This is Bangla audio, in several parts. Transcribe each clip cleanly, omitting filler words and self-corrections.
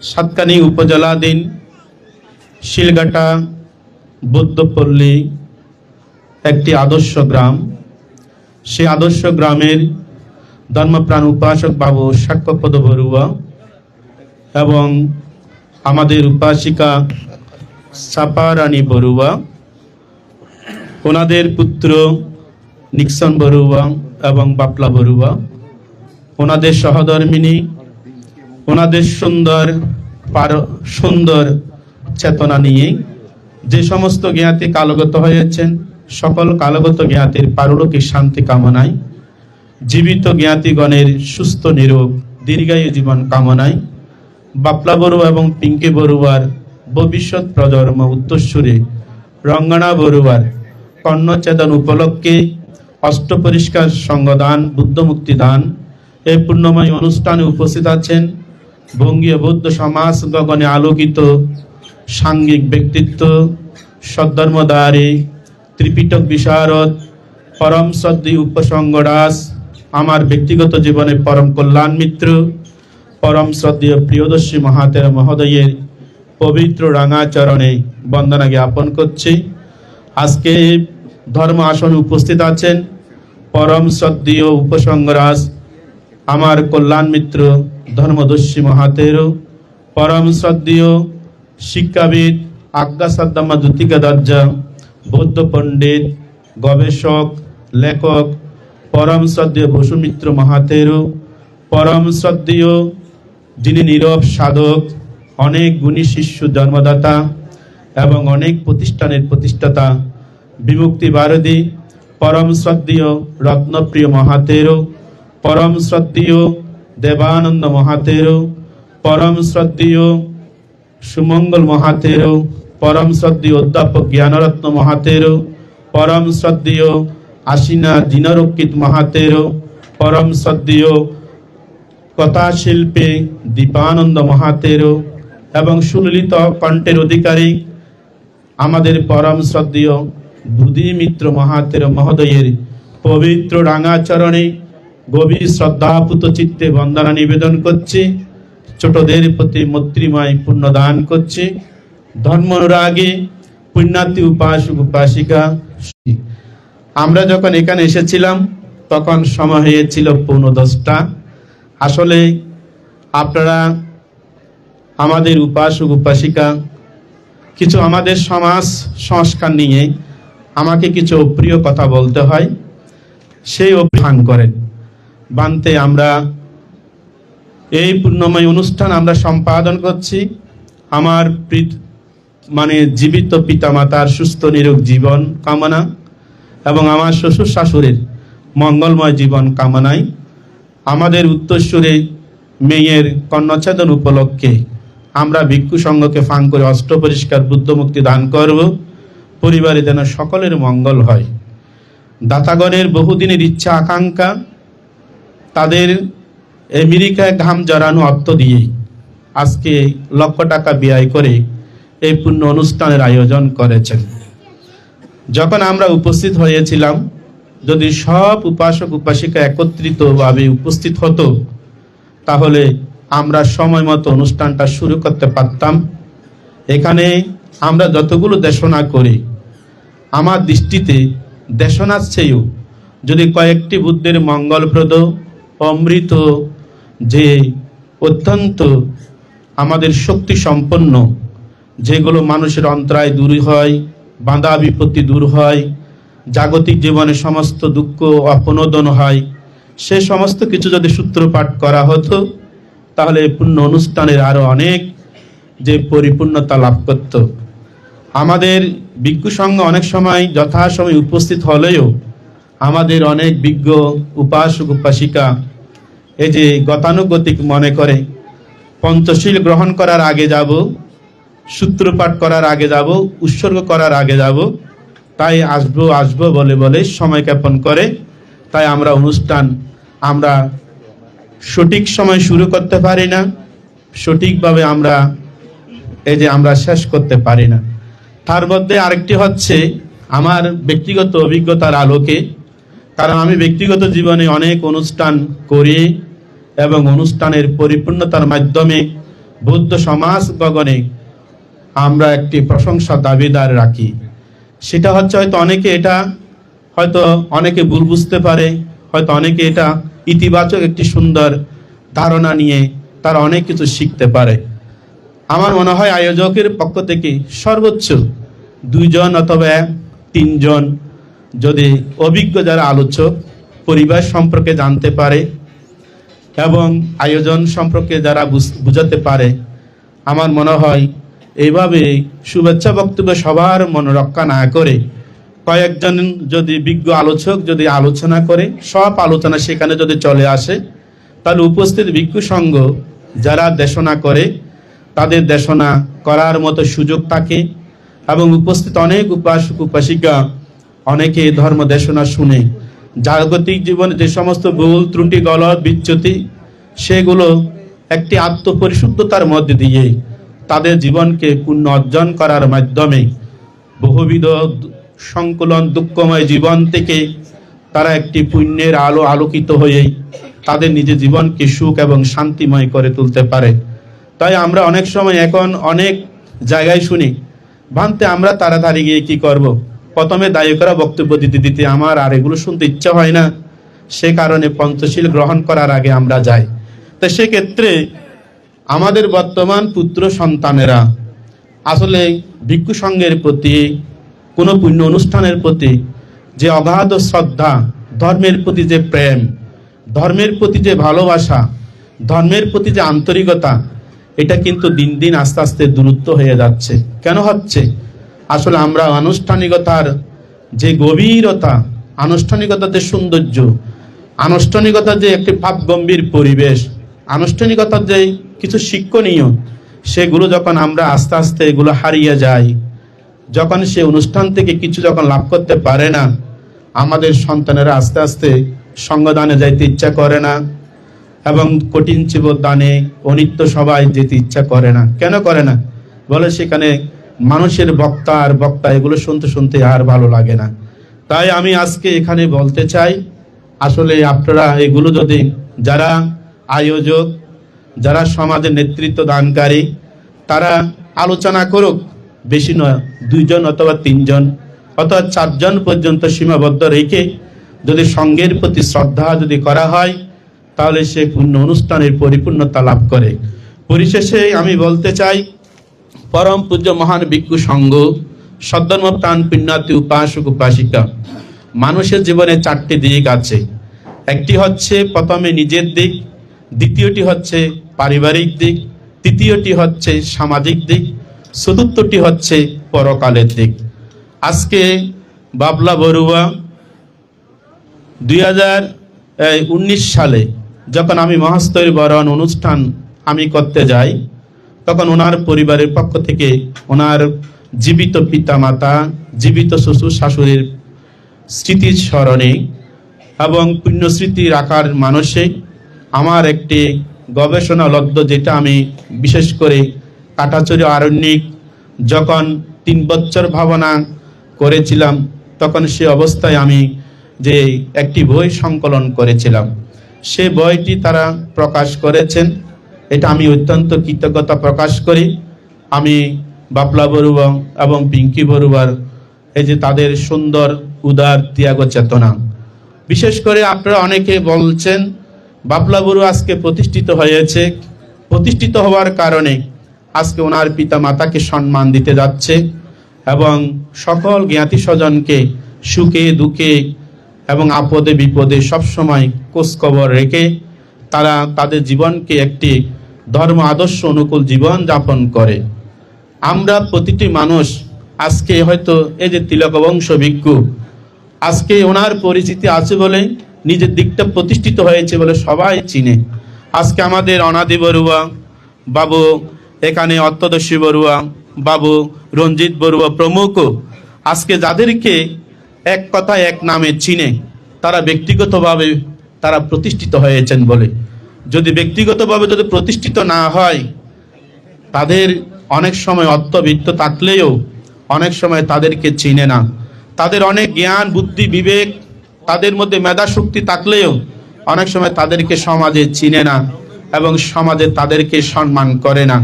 সাতকানি উপজেলাধীন শিলঘাটা বৌদ্ধপল্লী একটি আদর্শ গ্রাম। সেই আদর্শ গ্রামের ধর্মপ্রাণ উপাসক বাবু সাক্ষ্যপদ বড়ুয়া এবং আমাদের উপাসিকা চাপারানী বড়ুয়া, ওনাদের পুত্র নিক্সন বড়ুয়া এবং বাপলা বড়ুয়া, ওনাদের সহধর্মিনী, ওনাদের সুন্দর চেতনা নিয়ে যে সমস্ত জ্ঞাতি কালগত হয়েছেন, সকল কালগত জ্ঞাতির পারলৌকিক শান্তি কামনায়, জীবিত জ্ঞাতিগণের সুস্থ নিরোগ দীর্ঘায়ু জীবন কামনায়, বাপলা বড়ুয়া এবং পিঙ্কি বড়ুয়ার ভবিষ্যৎ প্রজন্ম উত্তরসূরি রঙ্গনা বড়ুয়ার কর্ণচ্ছেদন উপলক্ষে অষ্টপরিষ্কার সঙ্গদান, বুদ্ধমুক্তি দান এই পূর্ণময় অনুষ্ঠানে উপস্থিত আছেন বঙ্গীয় বৌদ্ধ সমাজ গগনে আলোকিত সাঙ্গিক ব্যক্তিত্ব, সদ্ধর্মধারী, ত্রিপিটক বিশারদ, পরম শ্রদ্ধেয় উপসংগদাস, আমার ব্যক্তিগত জীবনে পরম কল্যাণ মিত্র, পরম শ্রদ্ধেয় প্রিয়দর্শী মহাতের মহোদয়ের পবিত্র রাঙাচরণে বন্দনা জ্ঞাপন করছি। আজকে ধর্ম আসনে উপস্থিত আছেন পরম শ্রদ্ধেয় উপসংগদাস, আমার কল্যাণ মিত্র ধর্মদর্শী মহাতেরও, পরম শ্রদ্ধেয় শিক্ষাবিদ আজ্ঞাসাদ্দাম্মা দ্যুতিকাদার্যা, বৌদ্ধ পণ্ডিত, গবেষক, লেখক, পরম শ্রদ্ধেয় বসুমিত্র মহাতেরও, পরম শ্রদ্ধেয় যিনি নীরব সাধক, অনেক গুণী শিষ্য জন্মদাতা এবং অনেক প্রতিষ্ঠানের প্রতিষ্ঠাতা বিমুক্তি বারদী, পরম শ্রদ্ধেয় রত্নপ্রিয় মহাতেরও, পরম শ্রদ্ধেয় দেবানন্দ মহাতেরও, পরম শ্রদ্ধেয় সুমঙ্গল মহাতেরও, পরম শ্রদ্ধেয় অধ্যাপক জ্ঞানরত্ন মহাতেরও, পরম শ্রদ্ধেয় আশিনা দীনরক্ষিত মহাতেরও, পরম শ্রদ্ধেয় কথাশিল্পী দীপানন্দ মহাতেরও এবং সুললিত কণ্ঠের অধিকারী আমাদের পরম শ্রদ্ধেয় বুদ্ধি মিত্র মহাতের মহোদয়ের পবিত্র রাঙাচরণে গভীর শ্রদ্ধাপুত চিত্তে বন্দনা নিবেদন করছি। ছোটদের প্রতি মৈত্রীময় পুণ্য দান করছি। ধর্মানুরাগী পুণ্যার্থী উপাসক উপাসিকা, আমরা যখন এখানে এসেছিলাম তখন সময় হয়েছিল 9:45। আসলে আপনারা আমাদের উপাসক উপাসিকা কিছু আমাদের সমাজ সংস্কার নিয়ে আমাকে কিছু অপ্রিয় কথা বলতে হয়, সেই অভিমান করেন বানতে আমরা এই পুণ্যময় অনুষ্ঠান আমরা সম্পাদন করছি। আমার জীবিত পিতামাতার সুস্থ নিরোগ জীবন কামনা এবং আমার শ্বশুর শাশুড়ির মঙ্গলময় জীবন কামনায় আমাদের উত্তরসূরি মেয়ের কর্ণচ্ছেদন উপলক্ষে আমরা ভিক্ষু সংঘকে ফাং করে অষ্টপরিষ্কার বুদ্ধমুক্তি দান করব। পরিবারে যেন সকলের মঙ্গল হয়। দাতাগণের বহুদিনের ইচ্ছা আকাঙ্ক্ষা তাদের আমেরিকায় ঘাম জড়ানো অর্থ দিয়ে আজকে লক্ষ টাকা ব্যয় করে এই পুণ্য অনুষ্ঠানের আয়োজন করেছেন। যখন আমরা উপস্থিত হয়েছিলাম, যদি সব উপাসক উপাসিকা একত্রিতভাবে উপস্থিত হতো তাহলে আমরা সময় মতো অনুষ্ঠানটা শুরু করতে পারতাম। এখানে আমরা যতগুলো দেশনা করি, আমার দৃষ্টিতে দেশনার চেয়েও যদি কয়েকটি বুদ্ধের মঙ্গলপ্রদ অমৃত যে অত্যন্ত আমাদের শক্তি সম্পন্ন, যেগুলো মানুষের অন্তরায় দূর হয়, বাধা বিপত্তি দূর হয়, জাগতিক জীবনে সমস্ত দুঃখ অপনোদন হয়, সে সমস্ত কিছু যদি সূত্রপাঠ করা হতো তাহলে পূর্ণ অনুষ্ঠানের আরো অনেক যে পরিপূর্ণতা লাভ করত। আমাদের ভিক্ষু সংঘ অনেক সময় যথাসময় উপস্থিত হলেও আমাদের অনেক বিজ্ঞ উপাসক উপাসিকা এই যে গতানুগতিক মনে করে পঞ্চশীল গ্রহণ করার আগে যাব, সূত্রপাঠ করার আগে যাব, উৎসর্গ করার আগে যাব, তাই আসবো বলে বলে সময় জ্ঞাপন করে। তাই আমরা অনুষ্ঠান আমরা সঠিক সময় শুরু করতে পারি না, সঠিকভাবে আমরা শেষ করতে পারি না। তার মধ্যে আরেকটি হচ্ছে আমার ব্যক্তিগত অভিজ্ঞতার আলোকে, কারণ আমি ব্যক্তিগত জীবনে অনেক অনুষ্ঠান করি এবং অনুষ্ঠানের পরিপূর্ণতার মাধ্যমে বৌদ্ধ সমাজ গগনে আমরা একটি প্রশংসা দাবিদার রাখি। সেটা হচ্ছে হয়তো অনেকে ভুল বুঝতে পারে, হয়তো অনেকে এটা ইতিবাচক একটি সুন্দর ধারণা নিয়ে তারা অনেক কিছু শিখতে পারে। আমার মনে হয় আয়োজকের পক্ষ থেকে সর্বোচ্চ 2 জন অথবা 3 জন যদি অভিজ্ঞ যারা আলোচক পরিবার সম্পর্কে জানতে পারে এবং আয়োজন সম্পর্কে যারা বুঝাতে পারে, আমার মনে হয় এইভাবে শুভেচ্ছা বক্তব্য সবার মনোরক্ষা না করে কয়েকজন যদি বিজ্ঞ আলোচক যদি আলোচনা করে, সব আলোচনা সেখানে যদি চলে আসে, তাহলে উপস্থিত ভিক্ষু সংঘ যারা দেশনা করে তাদের দেশনা করার মতো সুযোগ থাকে এবং উপস্থিত অনেক উপাসক উপাসিকা অনেকে ধর্ম দেশনা শুনে জাগতিক জীবনে যে সমস্ত ভুল ত্রুটি গলত বিচ্যুতি সেগুলো একটি আত্মপরিশুদ্ধতার মধ্যে দিয়ে তাদের জীবনকে পূর্ণ অর্জন করার মাধ্যমে বহুবিধ সংকুলন দুঃখময় জীবন থেকে তারা একটি পুণ্যের আলো আলোকিত হয়ে তাদের নিজের জীবনকে সুখ এবং শান্তিময় করে তুলতে পারে। তাই আমরা অনেক সময় এখন অনেক জায়গায় শুনি ভান্তে আমরা তাড়াতাড়ি গিয়ে কি করব, প্রথমে দায়িকরা বক্তব্য দিতে আমার আর এগুলো শুনতে ইচ্ছা হয় না, সে কারণে পঞ্চশীল গ্রহণ করার আগে আমরা যাই। তো সেক্ষেত্রে আমাদের বর্তমান পুত্র সন্তানেরা আসলে ভিক্ষু সংঘের প্রতি কোনো পুণ্য অনুষ্ঠানের প্রতি যে অগাধ শ্রদ্ধা, ধর্মের প্রতি যে প্রেম, ধর্মের প্রতি যে ভালোবাসা, ধর্মের প্রতি যে আন্তরিকতা, এটা কিন্তু দিন দিন আস্তে আস্তে দূরত্ব হয়ে যাচ্ছে। কেন হচ্ছে? আসলে আমরা আনুষ্ঠানিকতার যে গভীরতা, আনুষ্ঠানিকতার যে সৌন্দর্য, আনুষ্ঠানিকতার যে একটি ভাবগম্ভীর পরিবেশ, আনুষ্ঠানিকতার যে কিছু শিক্ষণীয়, সেগুলো যখন আমরা আস্তে আস্তে এগুলো হারিয়ে যাই, যখন সে অনুষ্ঠান থেকে কিছু যখন লাভ করতে পারে না, আমাদের সন্তানেরা আস্তে আস্তে সঙ্গদানে যাইতে ইচ্ছা করে না এবং কঠিন চিবর দানে অনিত্য সবাই যেতে ইচ্ছা করে না। কেন করে না? বলে সেখানে মানুষের বক্তা এগুলো শুনতে শুনতে আর ভালো লাগে না। তাই আমি আজকে এখানে বলতে চাই, আসলে আপনারা এগুলো যদি যারা আয়োজক, যারা সমাজের নেতৃত্ব দানকারী, তারা আলোচনা করুক, বেশি নয় 2 জন অথবা 3 জন অথবা 4 জন পর্যন্ত সীমাবদ্ধ রেখে যদি সংঘের প্রতি শ্রদ্ধা যদি করা হয়, তাহলে সে পূর্ণ অনুষ্ঠানের পরিপূর্ণতা লাভ করে। পরিশেষে আমি বলতে চাই, পরম পূজ্য মহান ভিক্ষু সংঘ সদ্ধর্ম প্রাণ পুণ্যার্থী উপাসক উপাসিকা, মানুষের জীবনে 4টি দিক আছে। একটি হচ্ছে প্রথমে নিজের দিক, দ্বিতীয়টি হচ্ছে পারিবারিক দিক, তৃতীয়টি হচ্ছে সামাজিক দিক, চতুর্থটি হচ্ছে পরকালের দিক। আজকে বাবলা বড়ুয়া 2019 সালে যখন আমি মহাস্তরী বরণ অনুষ্ঠান আমি করতে যাই, তখন ওনার পরিবারের পক্ষ থেকে ওনার জীবিত পিতা মাতা, জীবিত শ্বশুর শাশুড়ির স্মৃতির স্মরণে এবং পুণ্যস্মৃতি রাখার মানসে আমার একটি গবেষণা লব্ধ, যেটা আমি বিশেষ করে কাটাচুরি আরণ্যিক যখন 3 বছর ভাবনা করেছিলাম, তখন সে অবস্থায় আমি যে একটি বই সংকলন করেছিলাম, সে বইটি তারা প্রকাশ করেছেন। এটা আমি অত্যন্ত কৃতজ্ঞতা প্রকাশ করি। আমি বাবলা বড়ুয়া এবং পিঙ্কি বড়ুয়ার এই যে তাদের সুন্দর উদার ত্যাগ চেতনা, বিশেষ করে আপনারা অনেকে বলছেন বাবলা বড়ুয়া আজকে প্রতিষ্ঠিত হয়েছে, প্রতিষ্ঠিত হওয়ার কারণে আজকে ওনার পিতা মাতাকে সম্মান দিতে যাচ্ছে এবং সকল জ্ঞাতি স্বজনকে সুখে দুঃখে এবং আপদে বিপদে সবসময় খোঁজখবর রেখে তারা তাদের জীবনকে একটি ধর্ম আদর্শ অনুকূল জীবন যাপন করে। আমরা প্রতিটি মানুষ আজকে হয়তো এই যে তিলক বংশ ভিক্ষু, আজকে ওনার পরিচিতি আছে বলে, নিজের দিকটা প্রতিষ্ঠিত হয়েছে বলে সবাই চিনে। আজকে আমাদের অনাদি বড়ুয়া বাবু, এখানে অর্থদর্শী বড়ুয়া বাবু, রঞ্জিত বড়ুয়া প্রমুখ, আজকে যাদেরকে এক কথায় এক নামে চিনে, তারা ব্যক্তিগতভাবে তারা প্রতিষ্ঠিত হয়েছেন বলে। যদি ব্যক্তিগতভাবে যদি প্রতিষ্ঠিত না হয়, তাদের অনেক সময় অর্থবিত্ত থাকলেও অনেক সময় তাদেরকে চিনে না, তাদের অনেক জ্ঞান বুদ্ধি বিবেক তাদের মধ্যে মেধা শক্তি থাকলেও অনেক সময় তাদেরকে সমাজে চিনে না। এবং সমাজে তাদেরকে সম্মান করে না।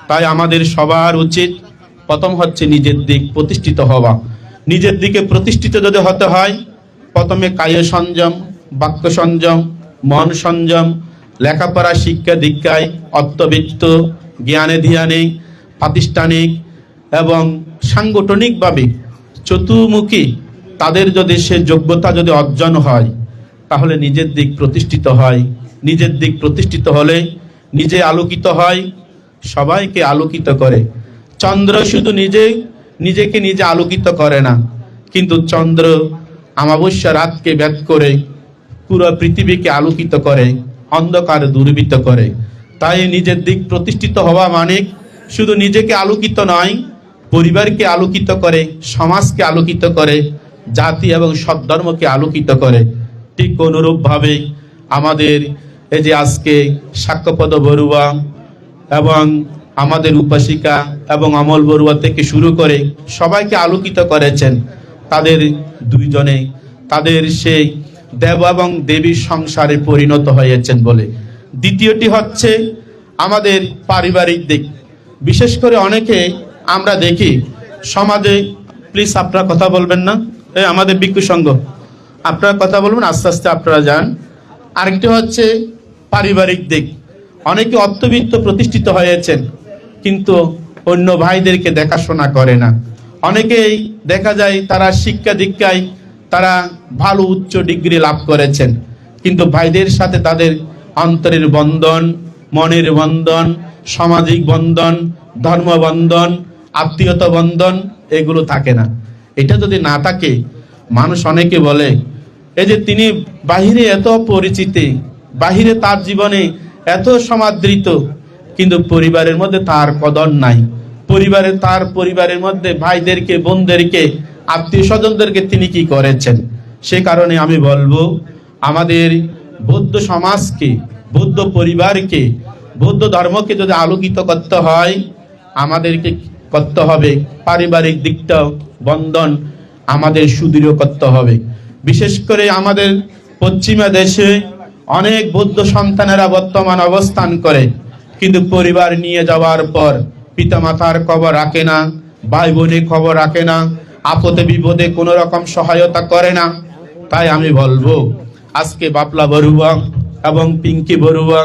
তাই আমাদের সবার উচিত প্রথম হচ্ছে নিজের দিক প্রতিষ্ঠিত হওয়া। নিজের দিকে প্রতিষ্ঠিত যদি হতে হয়, প্রথমে কায় সংযম, বাক্য সংযম, মন সংযম, লেখাপড়া শিক্ষা দীক্ষায়, অর্থবিত্ত, জ্ঞানে ধ্যানে, প্রাতিষ্ঠানিক এবং সাংগঠনিকভাবে চতুর্মুখী তাদের যদি সে যোগ্যতা যদি অর্জন হয়, তাহলে নিজের দিক প্রতিষ্ঠিত হয়। নিজের দিক প্রতিষ্ঠিত হলে নিজে আলোকিত হয়, সবাইকে আলোকিত করে। চন্দ্র শুধু নিজেকে নিজে আলোকিত করে না, কিন্তু চন্দ্র অমাবস্যা রাতকে ভেদ করে পুরো পৃথিবীকে আলোকিত করে, অন্ধকার দূরীভূত করে। তাই নিজের দিক প্রতিষ্ঠিত হওয়া মানে শুধু নিজেকে আলোকিত নয়, পরিবারকে আলোকিত করে, সমাজকে আলোকিত করে, জাতি এবং সদ্ধর্মকে আলোকিত করে। ঠিক অনুরূপভাবে আমাদের এই যে আজকে সাক্ষ্যপদ বড়ুয়া এবং আমাদের উপাসিকা এবং অমল বড়ুয়া থেকে শুরু করে সবাইকে আলোকিত করেছেন তাদের দুইজনে তাদের সেই দেব এবং দেবীর সংসারে পরিণত হয়েছেন বলে। দ্বিতীয়টি হচ্ছে আমাদের পারিবারিক দিক। বিশেষ করে অনেকে আমরা দেখি সমাজে, প্লিজ আপনারা কথা বলবেন না, আমাদের ভিক্ষু সংঘ আপনারা কথা বলবেন, আস্তে আস্তে আপনারা যান। আরেকটি হচ্ছে পারিবারিক দিক। অনেকে অর্থবিত্ত প্রতিষ্ঠিত হয়েছেন, কিন্তু অন্য ভাইদেরকে দেখাশোনা করে না। অনেকেই দেখা যায় তারা শিক্ষা দীক্ষায় তারা ভালো উচ্চ ডিগ্রি লাভ করেছেন, কিন্তু ভাইদের সাথে তাদের অন্তরের বন্ধন, মনের বন্ধন, সামাজিক বন্ধন, ধর্ম বন্ধন, আত্মীয়তা বন্ধন এগুলো থাকে না। এটা যদি না থাকে, মানুষ অনেকে বলে এই যে তিনি বাহিরে এত পরিচিতি, বাহিরে তার জীবনে এত সমাদৃত, কিন্তু পরিবারের মধ্যে তার কদর নাই। তার পরিবারের মধ্যে ভাইদেরকে, বোনদেরকে, আত্মীয় স্বজনদেরকে তিনি কি করেছেন। সে কারণে আমি বলবো, আমাদের বৌদ্ধ সমাজকে, বৌদ্ধ পরিবারকে, বৌদ্ধ ধর্মকে যদি আলোকিত করতে হয়, আমাদেরকে করতে হবে পারিবারিক দিকটা বন্ধন আমাদের সুদৃঢ় করতে হবে। বিশেষ করে আমাদের পশ্চিমা দেশে অনেক বৌদ্ধ সন্তানেরা বর্তমান অবস্থান করে, কিন্তু পরিবার নিয়ে যাওয়ার পর পিতামাতার খবর রাখে না, ভাই বোনের খবর রাখে না, আপদে বিপদে কোনো রকম সহায়তা করে না। তাই আমি বলবো, আজকে বাপলা বড়ুয়া এবং পিঙ্কি বড়ুয়া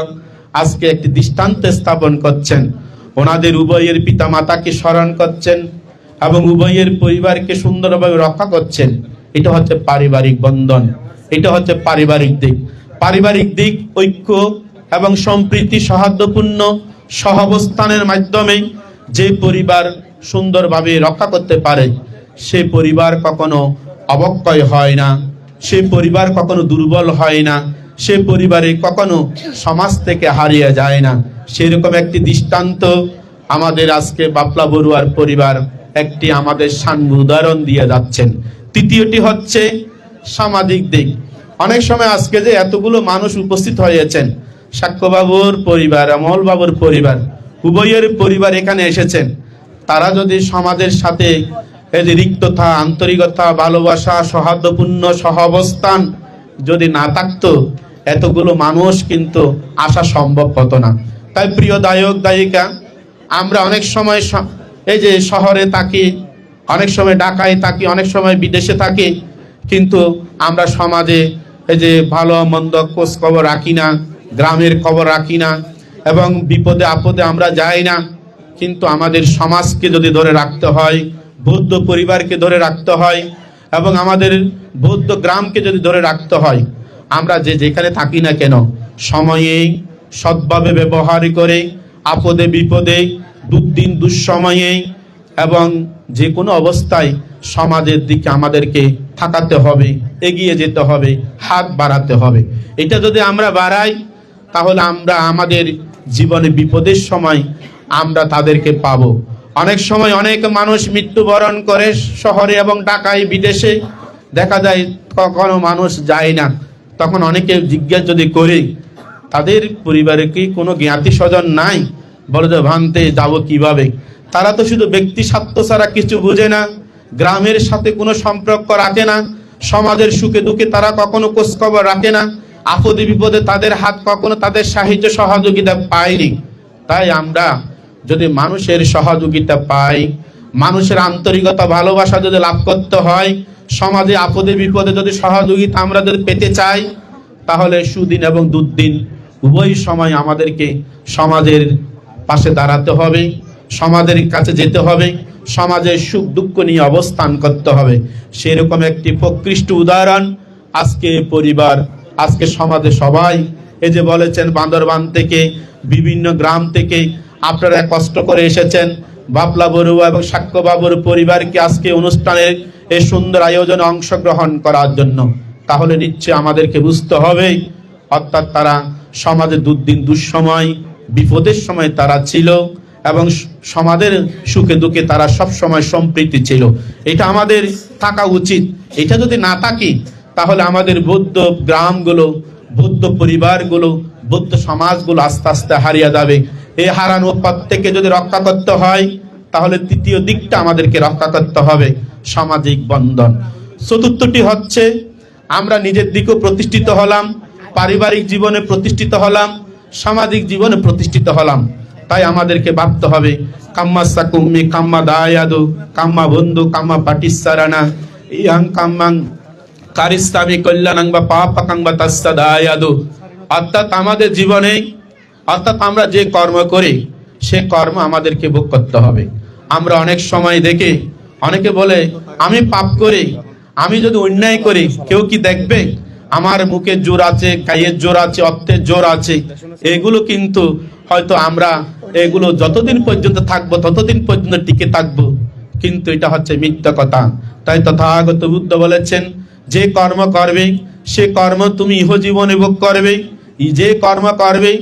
আজকে একটি দৃষ্টান্ত স্থাপন করছেন। ওনাদের উভয়ের পিতামাতাকে স্মরণ করছেন এবং উভয়ের পরিবারকে সুন্দরভাবে রক্ষা করছেন। এটা হচ্ছে পারিবারিক বন্ধন, এটা হচ্ছে পারিবারিক দিক। পারিবারিক দিক ঐক্য এবং সম্প্রীতি সৌহার্দ্যপূর্ণ সহাবস্থানের মাধ্যমে যে পরিবার সুন্দরভাবে রক্ষা করতে পারে, সে পরিবার কখনো অবক্ষয় হয় না, সে পরিবার কখনো দুর্বল হয় না, সে পরিবারে কখনো সমাজ থেকে হারিয়ে যায় না। সেরকম একটি দৃষ্টান্ত আমাদের আজকে বাপলা বড়ুয়ার পরিবার একটি আমাদের সাম্য উদাহরণ দিয়ে যাচ্ছেন। তৃতীয়টি হচ্ছে সামাজিক দিক। অনেক সময় আজকে যে এতগুলো মানুষ উপস্থিত হয়েছেন, সাক্ষ্যবাবুর পরিবার, অমল বাবুর পরিবার, উভয়ের পরিবার এখানে এসেছেন, তারা যদি সমাজের সাথে এই যে রিক্ততা, আন্তরিকতা, ভালোবাসা, সৌহার্দ্যপূর্ণ সহাবস্থান যদি না থাকতো, এতগুলো মানুষ কিন্তু আসা সম্ভব হতো না। তাই প্রিয় দায়ক দায়িকা, আমরা অনেক সময় এই যে শহরে থাকি, অনেক সময় ঢাকায় থাকি, অনেক সময় বিদেশে থাকি, কিন্তু আমরা সমাজে এই যে ভালো মন্দ খোঁজ খবর রাখি না, গ্রামের খবর রাখি না এবং বিপদে আপদে আমরা যাই না। কিন্তু আমাদের সমাজকে যদি ধরে রাখতে হয়, বৌদ্ধ পরিবারকে ধরে রাখতে হয় এবং আমাদের বৌদ্ধ গ্রামকে যদি ধরে রাখতে হয়, আমরা যে যেখানে থাকি না কেন সময়ে সৎভাবে ব্যবহার করে, আপদে বিপদে, দুর্দিন দুঃসময়ে এবং যে কোনো অবস্থায় সমাজের দিকে আমাদেরকে থাকাতে হবে, এগিয়ে যেতে হবে, হাত বাড়াতে হবে। এটা যদি আমরা বাড়াই, তাহলে আমরা আমাদের জীবনে বিপদের সময় আমরা তাদেরকে পাবো। অনেক সময় অনেক মানুষ মৃত্যুবরণ করে শহরে এবং ঢাকায়, বিদেশে দেখা যায় কখনো মানুষ যায় না। তখন অনেকে জিজ্ঞাসা যদি করি, তাদের পরিবারে কি কোনো জ্ঞাতি স্বজন নাই? বলে যে ভাঙতে যাব কিভাবে? তারা তো শুধু ব্যক্তি স্বার্থ ছাড়া কিছু বুঝে না, গ্রামের সাথে কোনো সম্পর্ক রাখে না, সমাজের সুখে দুঃখে তারা কখনো খোঁজ খবর রাখে না। আপদে বিপদে তাদের হাত কখনো তাদের সাহায্য সহযোগিতা পাইনি। তাই আমরা যদি মানুষের সহযোগিতা পাই, মানুষের আন্তরিকতা ভালোবাসা যদি লাভ করতে হয়, সমাজে আপদে বিপদে যদি সহযোগিতা আমরা যদি পেতে চাই, তাহলে সুদিন এবং দুর্দিন উভয় সময় আমাদেরকে সমাজের পাশে দাঁড়াতে হবে, সমাজের কাছে যেতে হবে, সমাজের সুখ দুঃখ নিয়ে অবস্থান করতে হবে। সেরকম একটি প্রকৃষ্ট উদাহরণ আজকে পরিবার, আজকে সমাজে সবাই, এই যে বলেছেন বান্দরবান থেকে বিভিন্ন গ্রাম থেকে আপনারা কষ্ট করে এসেছেন বাবলা বড়ুয়া এবং সাক্ষ্য বাবুর পরিবারকে আজকে অনুষ্ঠানের এই সুন্দর আয়োজনে অংশগ্রহণ করার জন্য। তাহলে নিশ্চয় আমাদেরকে বুঝতে হবে, অর্থাৎ তারা সমাজে দুর্দিন দুঃসময় বিপদের সময় তারা ছিল এবং সমাজের সুখে দুঃখে তারা সব সময় সম্প্রীতি ছিল। এটা আমাদের থাকা উচিত। এটা যদি না থাকে তাহলে আমাদের বৌদ্ধ গ্রামগুলো, বৌদ্ধ পরিবারগুলো, বৌদ্ধ সমাজগুলো আস্তে আস্তে হারিয়ে যাবে। এই হারানোর পথ থেকে যদি রক্ষা করতে হয়, তাহলে তৃতীয় দিকটা আমাদেরকে রক্ষা করতে হবে, সামাজিক বন্ধন। চতুর্থটি হচ্ছে আমরা নিজের দিকেও প্রতিষ্ঠিত হলাম, পারিবারিক জীবনে প্রতিষ্ঠিত হলাম, সামাজিক জীবনে প্রতিষ্ঠিত হলাম। তাই আমাদেরকে ভাবতে হবে কাম্মা সাকুম্মি কাম্মা দায়াদু কাম্মা বন্ধু কাম্মা পাটিসারানা ইয়াং কাম্মাং কারিস্তামি কল্যাণাং বা পাপাকাং বা তাস্সা দায়াদু। অর্থাৎ আমাদের জীবনে, অর্থাৎ আমরা যে কর্ম করি সে কর্ম আমাদেরকে ভোগ করতে হবে। আমরা অনেক সময় দেখি অনেকে বলে আমি পাপ করি, আমি যদি অন্যায় করি কেউ কি দেখবে? আমার মুখে জোর আছে, গায়ের জোর আছে, অর্থের জোর আছে, এগুলো কিন্তু হয়তো আমরা এগুলো যতদিন পর্যন্ত থাকবো ততদিন পর্যন্ত টিকে থাকবো, কিন্তু এটা হচ্ছে মিথ্যা কথা। তাই তথাগত বুদ্ধ বলেছেন যে কর্ম করবে সে কর্ম তুমি ইহজীবনে ভোগ করবে, যে কর্ম করবে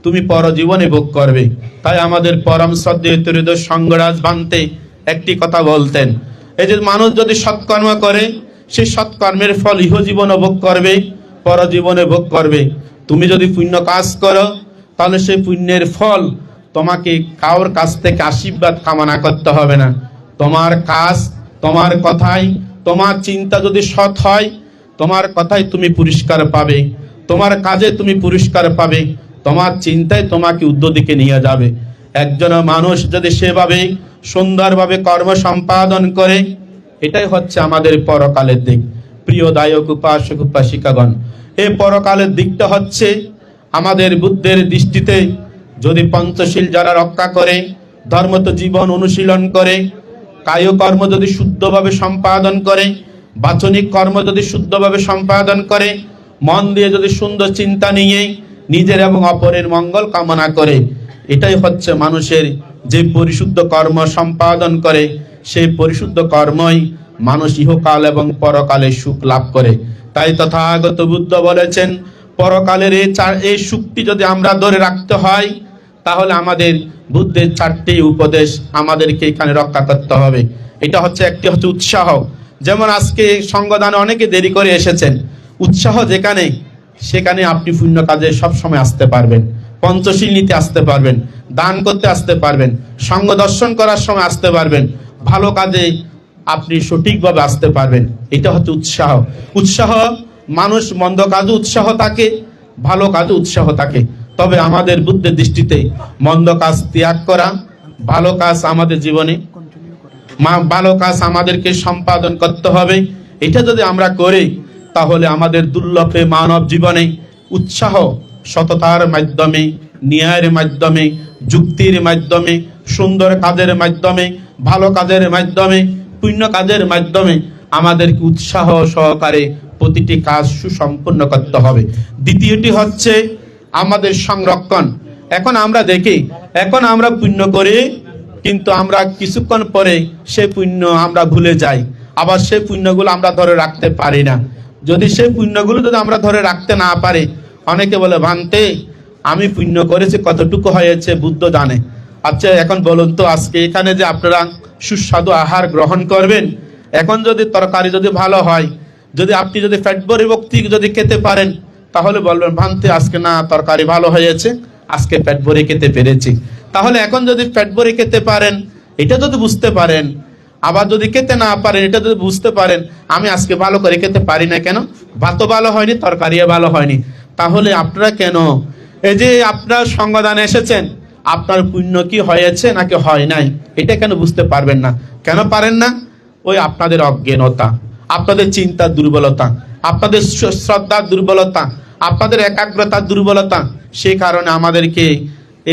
তুমি পরজীবনে ভোগ করবে। তাই আমাদের পরম শ্রদ্ধেয় ত্রয়োদশ সঙ্গরাজ ভান্তে একটি কথা বলতেন, এই যে মানুষ যদি সৎকর্ম করে সে সৎকর্মের ফল ইহজীবনে ভোগ করবে, পরজীবনে ভোগ করবে। তুমি যদি পুণ্য কাজ করো তাহলে সেই পুণ্যের ফল তোমাকে কারোর কাছ থেকে আশীর্বাদ কামনা করতে হবে না। তোমার কাজ, তোমার কথাই, তোমার চিন্তা যদি সৎ হয়, তোমার কথাই তুমি পুরস্কার পাবে, তোমার কাজে তুমি পুরস্কার পাবে, তোমার চিন্তায় তোমাকে উদ্যদিকে নিয়ে যাবে। একজন মানুষ যদি সেভাবে সুন্দরভাবে কর্ম সম্পাদন করে, এটাই হচ্ছে আমাদের পরকালের দিক। প্রিয় দায়ক উপাসক উপাসিকাগণ, এই পরকালের দিকটা হচ্ছে আমাদের বুদ্ধের দৃষ্টিতে যদি পঞ্চশীল যারা রক্ষা করে, ধর্মত জীবন অনুশীলন করে, কায় কর্ম যদি শুদ্ধভাবে সম্পাদন করে, বাচনিক কর্ম যদি শুদ্ধভাবে সম্পাদন করে, মন দিয়ে যদি সুন্দর চিন্তা নিয়ে নিজের এবং অপরের মঙ্গল কামনা করে, এটাই হচ্ছে মানুষের যে পরিশুদ্ধ কর্ম সম্পাদন করে, সেই পরিশুদ্ধ কর্মই মানুষ ইহকাল এবং পরকালে সুখ লাভ করে। তাই তথাগত বুদ্ধ বলেছেন পরকালের এই সুখটি যদি আমরা ধরে রাখতে হয়, তাহলে আমাদের বুদ্ধের চারটি উপদেশ আমাদেরকে এখানে রক্ষা করতে হবে। এটা হচ্ছে একটি হচ্ছে উৎসাহ। যেমন আজকে সঙ্গদানে অনেকে দেরি করে এসেছেন, উৎসাহ যেখানে সেখানে আপনি পুণ্য কাজে সবসময় আসতে পারবেন, পঞ্চশীল নিতে আসতে পারবেন, দান করতে আসতে পারবেন, সঙ্গ দর্শন করার সময় আসতে পারবেন, ভালো কাজে আপনি সঠিকভাবে আসতে পারবেন। এটা হচ্ছে উৎসাহ। উৎসাহ মানুষ মন্দ কাজে উৎসাহ থাকে, ভালো কাজে উৎসাহ থাকে। তবে আমাদের বুদ্ধের দৃষ্টিতে মন্দ কাজ ত্যাগ করা, ভালো কাজ আমাদের জীবনে, ভালো কাজ আমাদেরকে সম্পাদন করতে হবে। এটা যদি আমরা করি তাহলে আমাদের দুর্লভে মানব জীবনে উৎসাহ সততার মাধ্যমে, ন্যায়ের মাধ্যমে, যুক্তির মাধ্যমে, সুন্দর কাজের মাধ্যমে, ভালো কাজের মাধ্যমে, পুণ্য কাজের মাধ্যমে আমাদেরকে উৎসাহ সহকারে প্রতিটি কাজ সুসম্পন্ন করতে হবে। দ্বিতীয়টি হচ্ছে আমাদের সংরক্ষণ। এখন আমরা দেখি, এখন আমরা পুণ্য করে কিন্তু আমরা কিছুক্ষণ পরে সেই পুণ্য আমরা ভুলে যাই, আবার সেই পুণ্যগুলো আমরা ধরে রাখতে পারি না। যদি সেই পুণ্যগুলো যদি আমরা ধরে রাখতে না পারি, অনেকে বলে ভান্তে আমি পুণ্য করেছি, কতটুকু হয়েছে বুদ্ধ জানে। আচ্ছা এখন বলুন তো, আজকে এখানে যে আপনারা সুস্বাদু আহার গ্রহণ করবেন, এখন যদি তরকারি যদি ভালো হয়, যদি আপনি যদি পেট ভরে ভক্তি যদি খেতে পারেন, তাহলে বলবেন ভান্তে আজকে না তরকারি ভালো হয়েছে, আজকে পেট ভরে খেতে পেরেছি। তাহলে এখন যদি পেট ভরে খেতে পারেন, এটা যদি বুঝতে পারেন, আবার যদি খেতে না পারেন, এটা যদি বুঝতে পারেন আমি আজকে ভালো করে খেতে পারি না কেন, ভাতও ভালো হয়নি, তরকারিও ভালো হয়নি, তাহলে আপনারা কেন এই যে আপনার সঙ্গদানে এসেছেন, আপনার পুণ্য কি হয়েছে নাকি হয় নাই, এটা কেন বুঝতে পারবেন না? কেন পারেন না? ওই আপনাদের অজ্ঞানতা, আপনাদের চিন্তার দুর্বলতা, আপনাদের শ্রদ্ধার দুর্বলতা, আপনাদের একাগ্রতার দুর্বলতা। সেই কারণে আমাদেরকে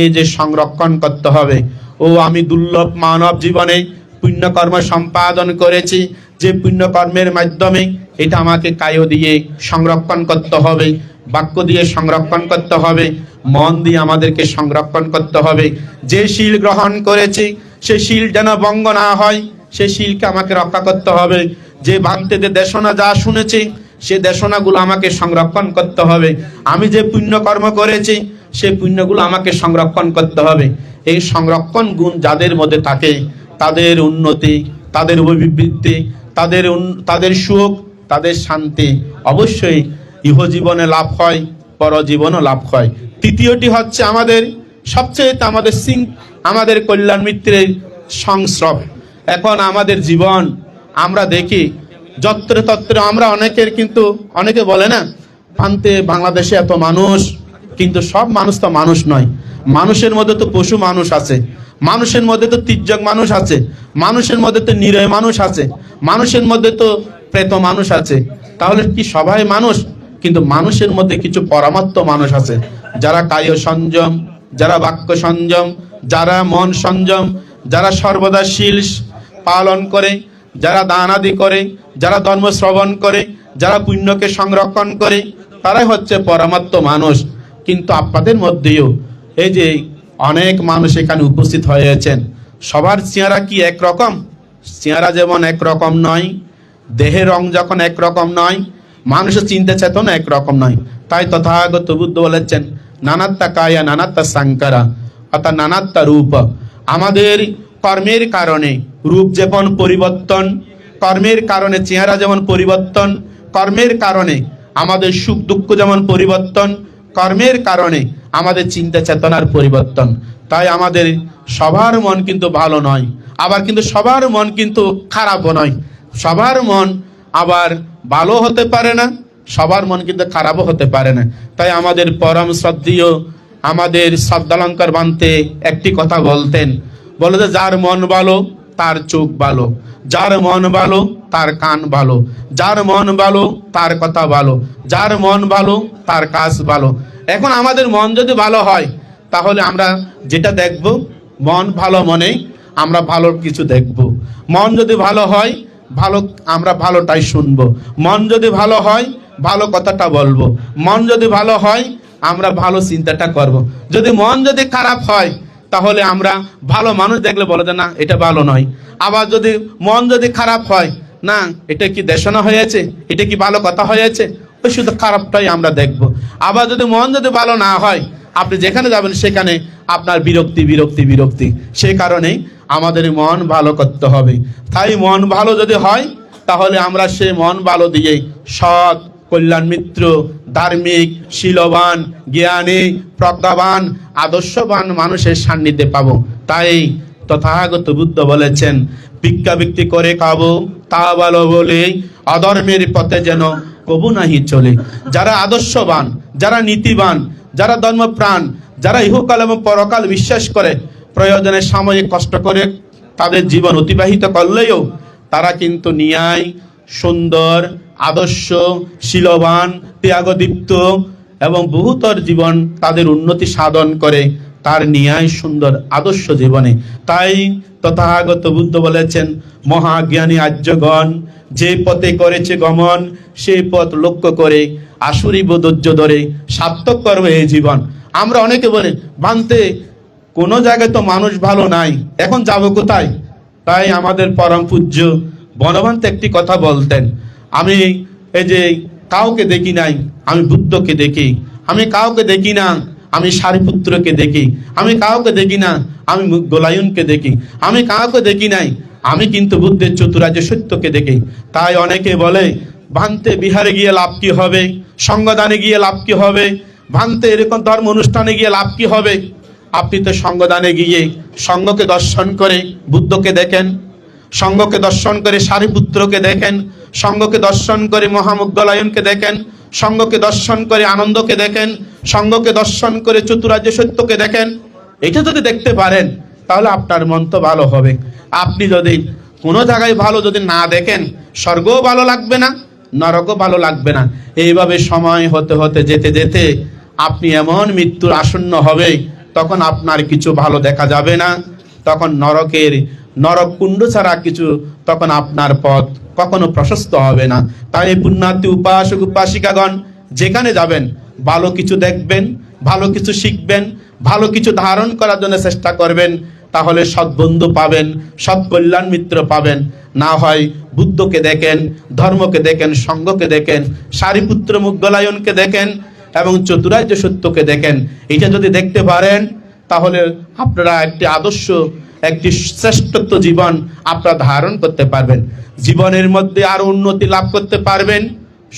এই যে সংরক্ষণ করতে হবে। ও আমি দুর্লভ মানব জীবনে পুণ্যকর্ম সম্পাদন করেছি, যে পুণ্যকর্মের মাধ্যমে এটা আমাকে কায় দিয়ে সংরক্ষণ করতে হবে, বাক্য দিয়ে সংরক্ষণ করতে হবে, মন দিয়ে আমাদেরকে সংরক্ষণ করতে হবে। যে শীল গ্রহণ করেছি সে শীল যেন ভঙ্গ না হয়, সে শীলকে আমাকে রক্ষা করতে হবে। যে ভান্তেদের দেশনা যা শুনেছি সে দেশনাগুলো আমাকে সংরক্ষণ করতে হবে। আমি যে পুণ্যকর্ম করেছি সেই পুণ্যগুলো আমাকে সংরক্ষণ করতে হবে। এই সংরক্ষণ গুণ যাদের মধ্যে থাকে তাদের উন্নতি, তাদের অভিবৃদ্ধি, তাদের সুখ, তাদের শান্তি অবশ্যই ইহজীবনে লাভ হয়, পরজীবনও লাভ হয়। তৃতীয়টি হচ্ছে আমাদের সবচেয়ে আমাদের কল্যাণ মিত্রের সংস্রব। এখন আমাদের জীবন আমরা দেখি যত্রে তত্রে, আমরা অনেকে বলে না প্রান্তে বাংলাদেশে এত মানুষ, কিন্তু সব মানুষ তো মানুষ নয়। মানুষের মধ্যে তো পশু মানুষ আছে, মানুষের মধ্যে তো তির্যক মানুষ আছে, মানুষের মধ্যে তো নিরয় মানুষ আছে, মানুষের মধ্যে তো প্রেত মানুষ আছে। তাহলে কি সবাই মানুষ? কিন্তু মানুষের মধ্যে কিছু পরমাত্ম মানুষ আছে, যারা কায় সংযম, যারা বাক্য সংযম, যারা মন সংযম, যারা সর্বদা শীল পালন করে, যারা দান আদি করে, যারা ধর্ম শ্রবণ করে, যারা পুণ্যকে সংরক্ষণ করে, তারাই হচ্ছে পরমাত্ম মানুষ। কিন্তু আপনাদের মধ্যেও এই যে অনেক মানুষ এখানে উপস্থিত হয়েছেন, সবার চেহারা কি একরকম? চেহারা যেমন একরকম নয়, দেহের রং যখন একরকম নয়, মানুষের চিন্তা চেতনা একরকম নয়। তাই তথাগত বুদ্ধ বলেছেন নানাত্মা কায়া নানাত্মা সাংকারা, অর্থাৎ নানাত্মা রূপ। আমাদের কর্মের কারণে রূপ যেমন পরিবর্তন, কর্মের কারণে চেহারা যেমন পরিবর্তন, কর্মের কারণে আমাদের সুখ দুঃখ যেমন পরিবর্তন, কর্মের কারণে আমাদের চিন্তা চেতনার পরিবর্তন। তাই আমাদের সবার মন কিন্তু ভালো নয়, আবার কিন্তু সবার মন কিন্তু খারাপও নয়। সবার মন আবার ভালো হতে পারে না, সবার মন কিন্তু খারাপও হতে পারে না। তাই আমাদের পরম শ্রদ্ধেয় আমাদের শব্দালঙ্কার বানতে একটি কথা বলতেন, বলে যে যার মন ভালো তার চোখ ভালো, যার মন ভালো তার কান ভালো, যার মন ভালো তার কথা ভালো, যার মন ভালো তার কাজ ভালো। এখন আমাদের মন যদি ভালো হয় তাহলে আমরা যেটা দেখব, মন ভালো মনে আমরা ভালো কিছু দেখব। মন যদি ভালো হয় আমরা ভালোটাই শুনবো। মন যদি ভালো হয় ভালো কথাটা বলবো। মন যদি ভালো হয় আমরা ভালো চিন্তাটা করব। যদি মন যদি খারাপ হয় তাহলে আমরা ভালো মানুষ দেখলে বলে যে না এটা ভালো নয়। আবার যদি মন যদি খারাপ হয়, না এটা কি দেশনা হয়েছে, এটা কি ভালো কথা হয়েছে, ওই শুধু খারাপটাই আমরা দেখব। আবার যদি মন যদি ভালো না হয়, আপনি যেখানে যাবেন সেখানে আপনার বিরক্তি বিরক্তি বিরক্তি। সেই কারণেই আমাদের মন ভালো করতে হবে। তাই মন ভালো যদি হয় তাহলে আমরা সেই মন ভালো দিয়ে সৎ, কল্যাণ মিত্র, ধার্মিক, শীলবান, জ্ঞানী, প্রজ্ঞাবান, আদর্শবান মানুষের সান্নিধ্যে পাবো। তাই তথাগত বুদ্ধ বলেছেন ভিক্ষা বিক্রি করে খাবো তা ভালো বলে অধর্মের পথে যেন কবু নাহি চলে। যারা আদর্শবান, যারা নীতিবান, যারা ধর্মপ্রাণ, যারা ইহকাল এবং পরকাল বিশ্বাস করে, প্রয়োজনে সাময়িক কষ্ট করে তাদের জীবন অতিবাহিত করলেও তারা কিন্তু ন্যায়, সুন্দর, আদর্শ, শীলবান, ত্যাগদীপ্ত এবং বহুতর জীবন তাদের উন্নতি সাধন করে তার ন্যায় সুন্দর আদর্শ জীবনে। তাই তথাগত বুদ্ধ বলেছেন মহাজ্ঞানী আর্যগণ যে পথে করেছে গমন, সেই পথ লক্ষ্য করে আসুরি ধৈর্য ধরে সার্থক করবে এই জীবন। আমরা অনেকে বলে ভান্তে কোনো জায়গায় তো মানুষ ভালো নাই, এখন যাবো কোথায়? তাই আমাদের পরম পূজ্য বনবন্ত একটি কথা বলতেন, আমি এই যে কাউকে দেখি নাই, আমি বুদ্ধকে দেখি। আমি কাউকে দেখি না, আমি সারিপুত্রকে দেখি। আমি কাউকে দেখি না, আমি গোলায়নকে দেখি। আমি কাউকে দেখি নাই, আমি কিন্তু বুদ্ধের চতুরার্য সত্যকে দেখি। তাই অনেকে বলে ভান্তে বিহারে গিয়ে লাভ কি হবে, সঙ্গদানে গিয়ে লাভ কি হবে, ভান্তে এরকম ধর্ম অনুষ্ঠানে গিয়ে লাভ কি হবে? আপনি তো সঙ্গদানে গিয়ে সঙ্গকে দর্শন করে বুদ্ধকে দেখেন, সঙ্গকে দর্শন করে সারিপুত্রকে দেখেন, সঙ্গকে দর্শন করে মহামুগ্ধলায়নকে দেখেন, সঙ্গকে দর্শন করে আনন্দকে দেখেন, সঙ্গকে দর্শন করে চতুরার্য সত্যকে দেখেন। এটা যদি দেখতে পারেন তাহলে আপনার মন তো ভালো হবে। আপনি যদি কোনো জায়গায় ভালো যদি না দেখেন, স্বর্গও ভালো লাগবে না, নরকও ভালো লাগবে না। এইভাবে সময় হতে হতে যেতে যেতে আপনি এমন মৃত্যুর আসন্ন হবে, তখন আপনার কিছু ভালো দেখা যাবে না। তখন নরক কুণ্ড ছাড়া কিছু তখন আপনার পথ কখনো প্রশস্ত হবে না। তাই পুণ্যার্থী উপাসক উপাসিকাগণ যেখানে যাবেন ভালো কিছু দেখবেন, ভালো কিছু শিখবেন, ভালো কিছু ধারণ করার জন্য চেষ্টা করবেন। তাহলে সৎবন্ধু পাবেন, সৎ কল্যাণ মিত্র পাবেন। না হয় বুদ্ধকে দেখেন, ধর্মকে দেখেন, সঙ্গকে দেখেন, সারিপুত্র মুগলায়নকে দেখেন এবং চতুরার্য সত্যকে দেখেন। এটা যদি দেখতে পারেন তাহলে আপনারা একটি আদর্শ, একটি শ্রেষ্ঠত্ব জীবন আপনারা ধারণ করতে পারবেন। জীবনের মধ্যে আরো উন্নতি লাভ করতে পারবেন,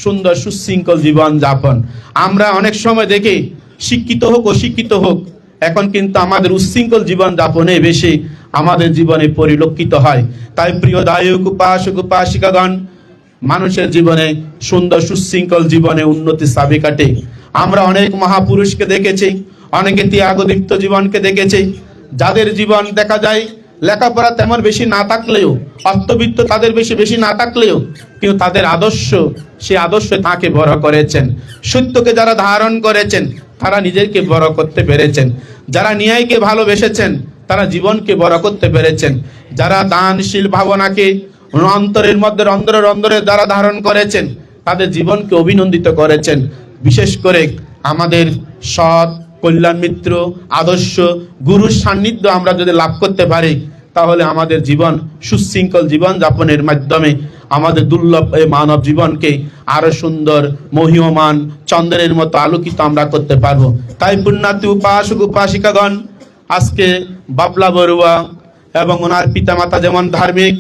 সুন্দর সুশৃঙ্খল জীবন যাপন। আমরা অনেক সময় দেখি শিক্ষিত হোক অশিক্ষিত হোক, এখন কিন্তু আমাদের উচ্ছৃঙ্খল জীবন যাপনে বেশি আমাদের জীবনে পরিলক্ষিত হয়। তাই প্রিয় দায়ক উপাসক উপাসিকাগণ, মানুষের জীবনে সুন্দর সুশৃঙ্খল জীবনে উন্নতি চাবিকাঠি। আমরা অনেক মহাপুরুষকে দেখেছি, অনেকে ত্যাগদীপ্ত জীবনকে দেখেছি, যাদের জীবন দেখা যায় লেখাপড়া তেমন বেশি না থাকলেও, অর্থবিত্ত তাদের বেশি না থাকলেও, কিন্তু তাদের আদর্শ, সেই আদর্শ তাকে বড় করেছেন। সত্যকে যারা ধারণ করেছেন তারা নিজেকে বড় করতে পেরেছেন। যারা ন্যায়কে ভালোবেসেছেন তারা জীবনকে বড় করতে পেরেছেন। যারা দানশীল ভাবনাকে অন্তরের মধ্যে রন্ধ্রে রন্ধ্রে যারা ধারণ করেছেন তাদের জীবনকে অভিনন্দিত করেছেন। বিশেষ করে আমাদের সৎ কল্যাণ মিত্র আদর্শ গুরুর সান্নিধ্য আমরা যদি লাভ করতে পারি তাহলে আমাদের জীবন সুশৃঙ্খল জীবন যাপনের মাধ্যমে আমাদের দুর্লভ এই মানব জীবনকে আরো সুন্দর মহিয়মান চন্দ্রের মতো আলোকিত আমরা করতে পারবো। তাই পুণ্যার্থী উপাসক উপাসিকাগণ, আজকে বাবলা বড়ুয়া এবং ওনার পিতামাতা যেমন ধার্মিক,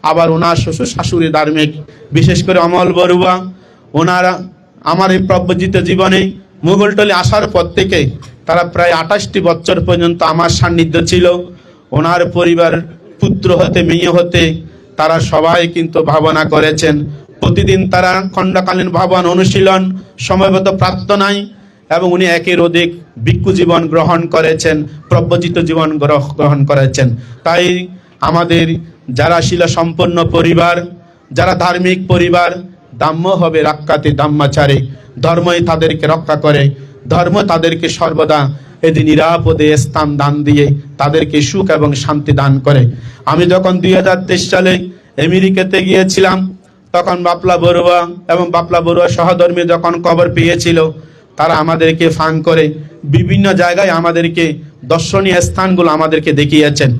আবার ওনার শ্বশুর শাশুড়ি ধার্মিক। বিশেষ করে অমল বড়ুয়া, ওনারা আমার এই প্রব্রজিত জীবনে মুঘলটলি আসার পর থেকে তারা প্রায় 28টি বছর পর্যন্ত আমার সান্নিধ্য ছিল। ওনার পরিবার পুত্র হতে মেয়ে হতে তারা সবাই কিন্তু ভাবনা করেছেন। প্রতিদিন তারা খণ্ডকালীন ভাবন অনুশীলন, সময়মতো প্রার্থনায়, এবং উনি একের অধিক ভিক্ষু জীবন গ্রহণ করেছেন, প্রব্রজিত জীবন গ্রহণ করেছেন। তাই আমাদের যারা শিলা সম্পন্ন পরিবার, যারা ধার্মিক পরিবার, দাম্য হবে রাক্ষাতে দাম্মাচারে, ধর্মই তাদেরকে রক্ষা করে, ধর্ম তাদেরকে সর্বদা এদি নিরাপদে স্থান দান দিয়ে তাদেরকে সুখ এবং শান্তি দান করে। আমি যখন 2023 সালে আমেরিকাতে গিয়েছিলাম তখন বাপলা বড়ুয়া এবং বাপলা বড়ুয়া সহধর্মী যখন খবর পেয়েছিল, তারা আমাদেরকে ফাং করে বিভিন্ন জায়গায় আমাদেরকে দর্শনীয় স্থানগুলো আমাদেরকে দেখিয়েছেন।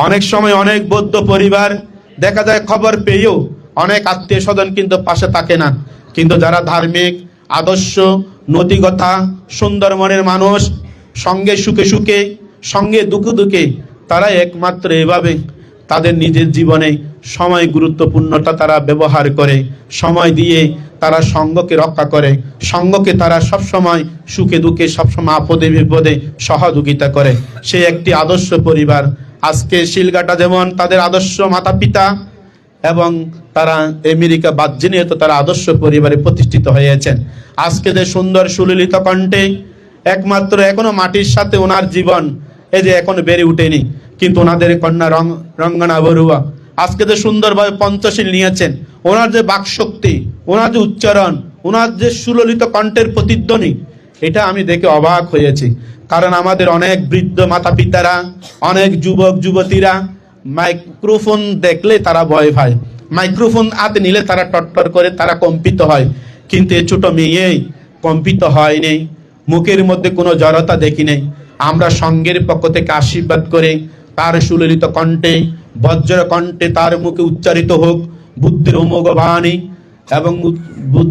অনেক সময় অনেক বৌদ্ধ পরিবার দেখা যায় খবর পেয়েও অনেক আত্মীয় স্বজন কিন্তু পাশে থাকে না, কিন্তু যারা ধার্মিক আদর্শ নৈতিকতা সুন্দর মনের মানুষ, সঙ্গে সুখে সুখে সঙ্গে দুঃখে দুঃখে, তারা একমাত্র এভাবে তাদের নিজের জীবনে সময় গুরুত্বপূর্ণটা তারা ব্যবহার করে, সময় দিয়ে তারা সঙ্গকে রক্ষা করে, সঙ্গকে তারা সবসময় সুখে দুঃখে সবসময় আপদে বিপদে সহযোগিতা করে। সেই একটি আদর্শ পরিবার। আজকে শিলঘাটা যেমন তাদের আদর্শ মাতা পিতা, এবং তারা আমেরিকা বাহ্যিনীয়ত তারা আদর্শ পরিবারে প্রতিষ্ঠিত হয়েছেন। আজকে যে সুন্দর সুললিত কণ্ঠে, একমাত্র এখনো মাটির সাথে ওনার জীবন এই যে এখনো বেড়ে উঠেনি, কিন্তু ওনাদের কন্যা রঙ্গনা বড়ুয়া আজকে যে সুন্দরভাবে পঞ্চশীল নিয়েছেন। ওনার যে বাকশক্তি, ওনার যে উচ্চারণ, ওনার যে সুললিত কণ্ঠের প্রতিধ্বনি, এটা আমি দেখে অবাক হয়েছি। কারণ আমাদের অনেক বৃদ্ধ মাতা পিতারা, অনেক যুবক যুবতীরা মাইক্রোফোন দেখলে তারা ভয় পায়, মাইক্রোফোন হাতে নিলে তারা টট্টর করে, তারা কম্পিত হয়। কিন্তু এই ছোট মেয়ে কম্পিত হয়নি, মুখের মধ্যে কোনো জড়তা দেখি নেই। আমরা সঙ্গের পক্ষ থেকে আশীর্বাদ করে তার সুললিত কণ্ঠে, বজ্র কণ্ঠে তার মুখে উচ্চারিত হোক বুদ্ধির অমোঘ বাণী, এবং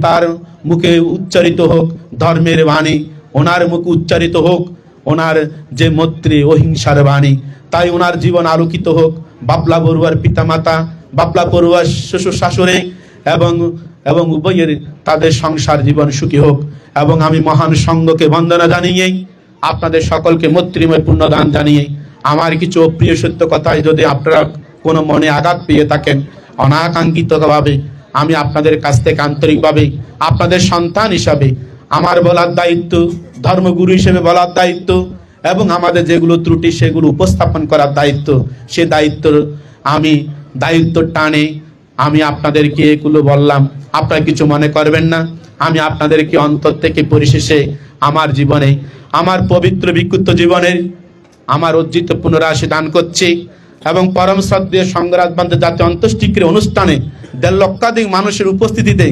তার মুখে উচ্চারিত হোক ধর্মের বাণী, ওনার মুখে উচ্চারিত হোক ওনার যে মৈত্রী অহিংসার বাণী। তাই ওনার জীবন আলোকিত হোক। বাপলা বড়ুয়ার পিতামাতা, বাপলা বড়ুয়ার শ্বশুর শাশুড়ি এবং উভয়ের তাদের সংসার জীবন সুখী হোক। এবং আমি মহান সঙ্গকে বন্দনা জানিয়ে আপনাদের সকলকে মৈত্রীময় পুণ্যদান জানিয়ে আমার কিছু অপ্রিয় সত্য কথায় যদি আপনারা কোনো মনে আঘাত পেয়ে থাকেন, অনাকাঙ্ক্ষিতভাবে আমি আপনাদের কাছ থেকে আন্তরিকভাবে আপনাদের সন্তান হিসাবে আমার বলার দায়িত্ব, ধর্মগুরু হিসেবে বলার দায়িত্ব এবং আমাদের যেগুলো ত্রুটি সেগুলো উপস্থাপন করার দায়িত্ব, সে দায়িত্ব টানে আমি আপনাদেরকে এগুলো বললাম। আপনারা কিছু মনে করবেন না। আমি আপনাদেরকে অন্তর থেকে পরিশেষে আমার জীবনে, আমার পবিত্র বিক্ষুব্ধ জীবনের আমার অর্জিত পুনরাশি দান করছি এবং পরম শ্রদ্ধেয় সংঘরাজ বান্ধব জাতীয় অন্ত্যেষ্টিক্রিয়া অনুষ্ঠানে ১.৫ লক্ষাধিক মানুষের উপস্থিতিতে,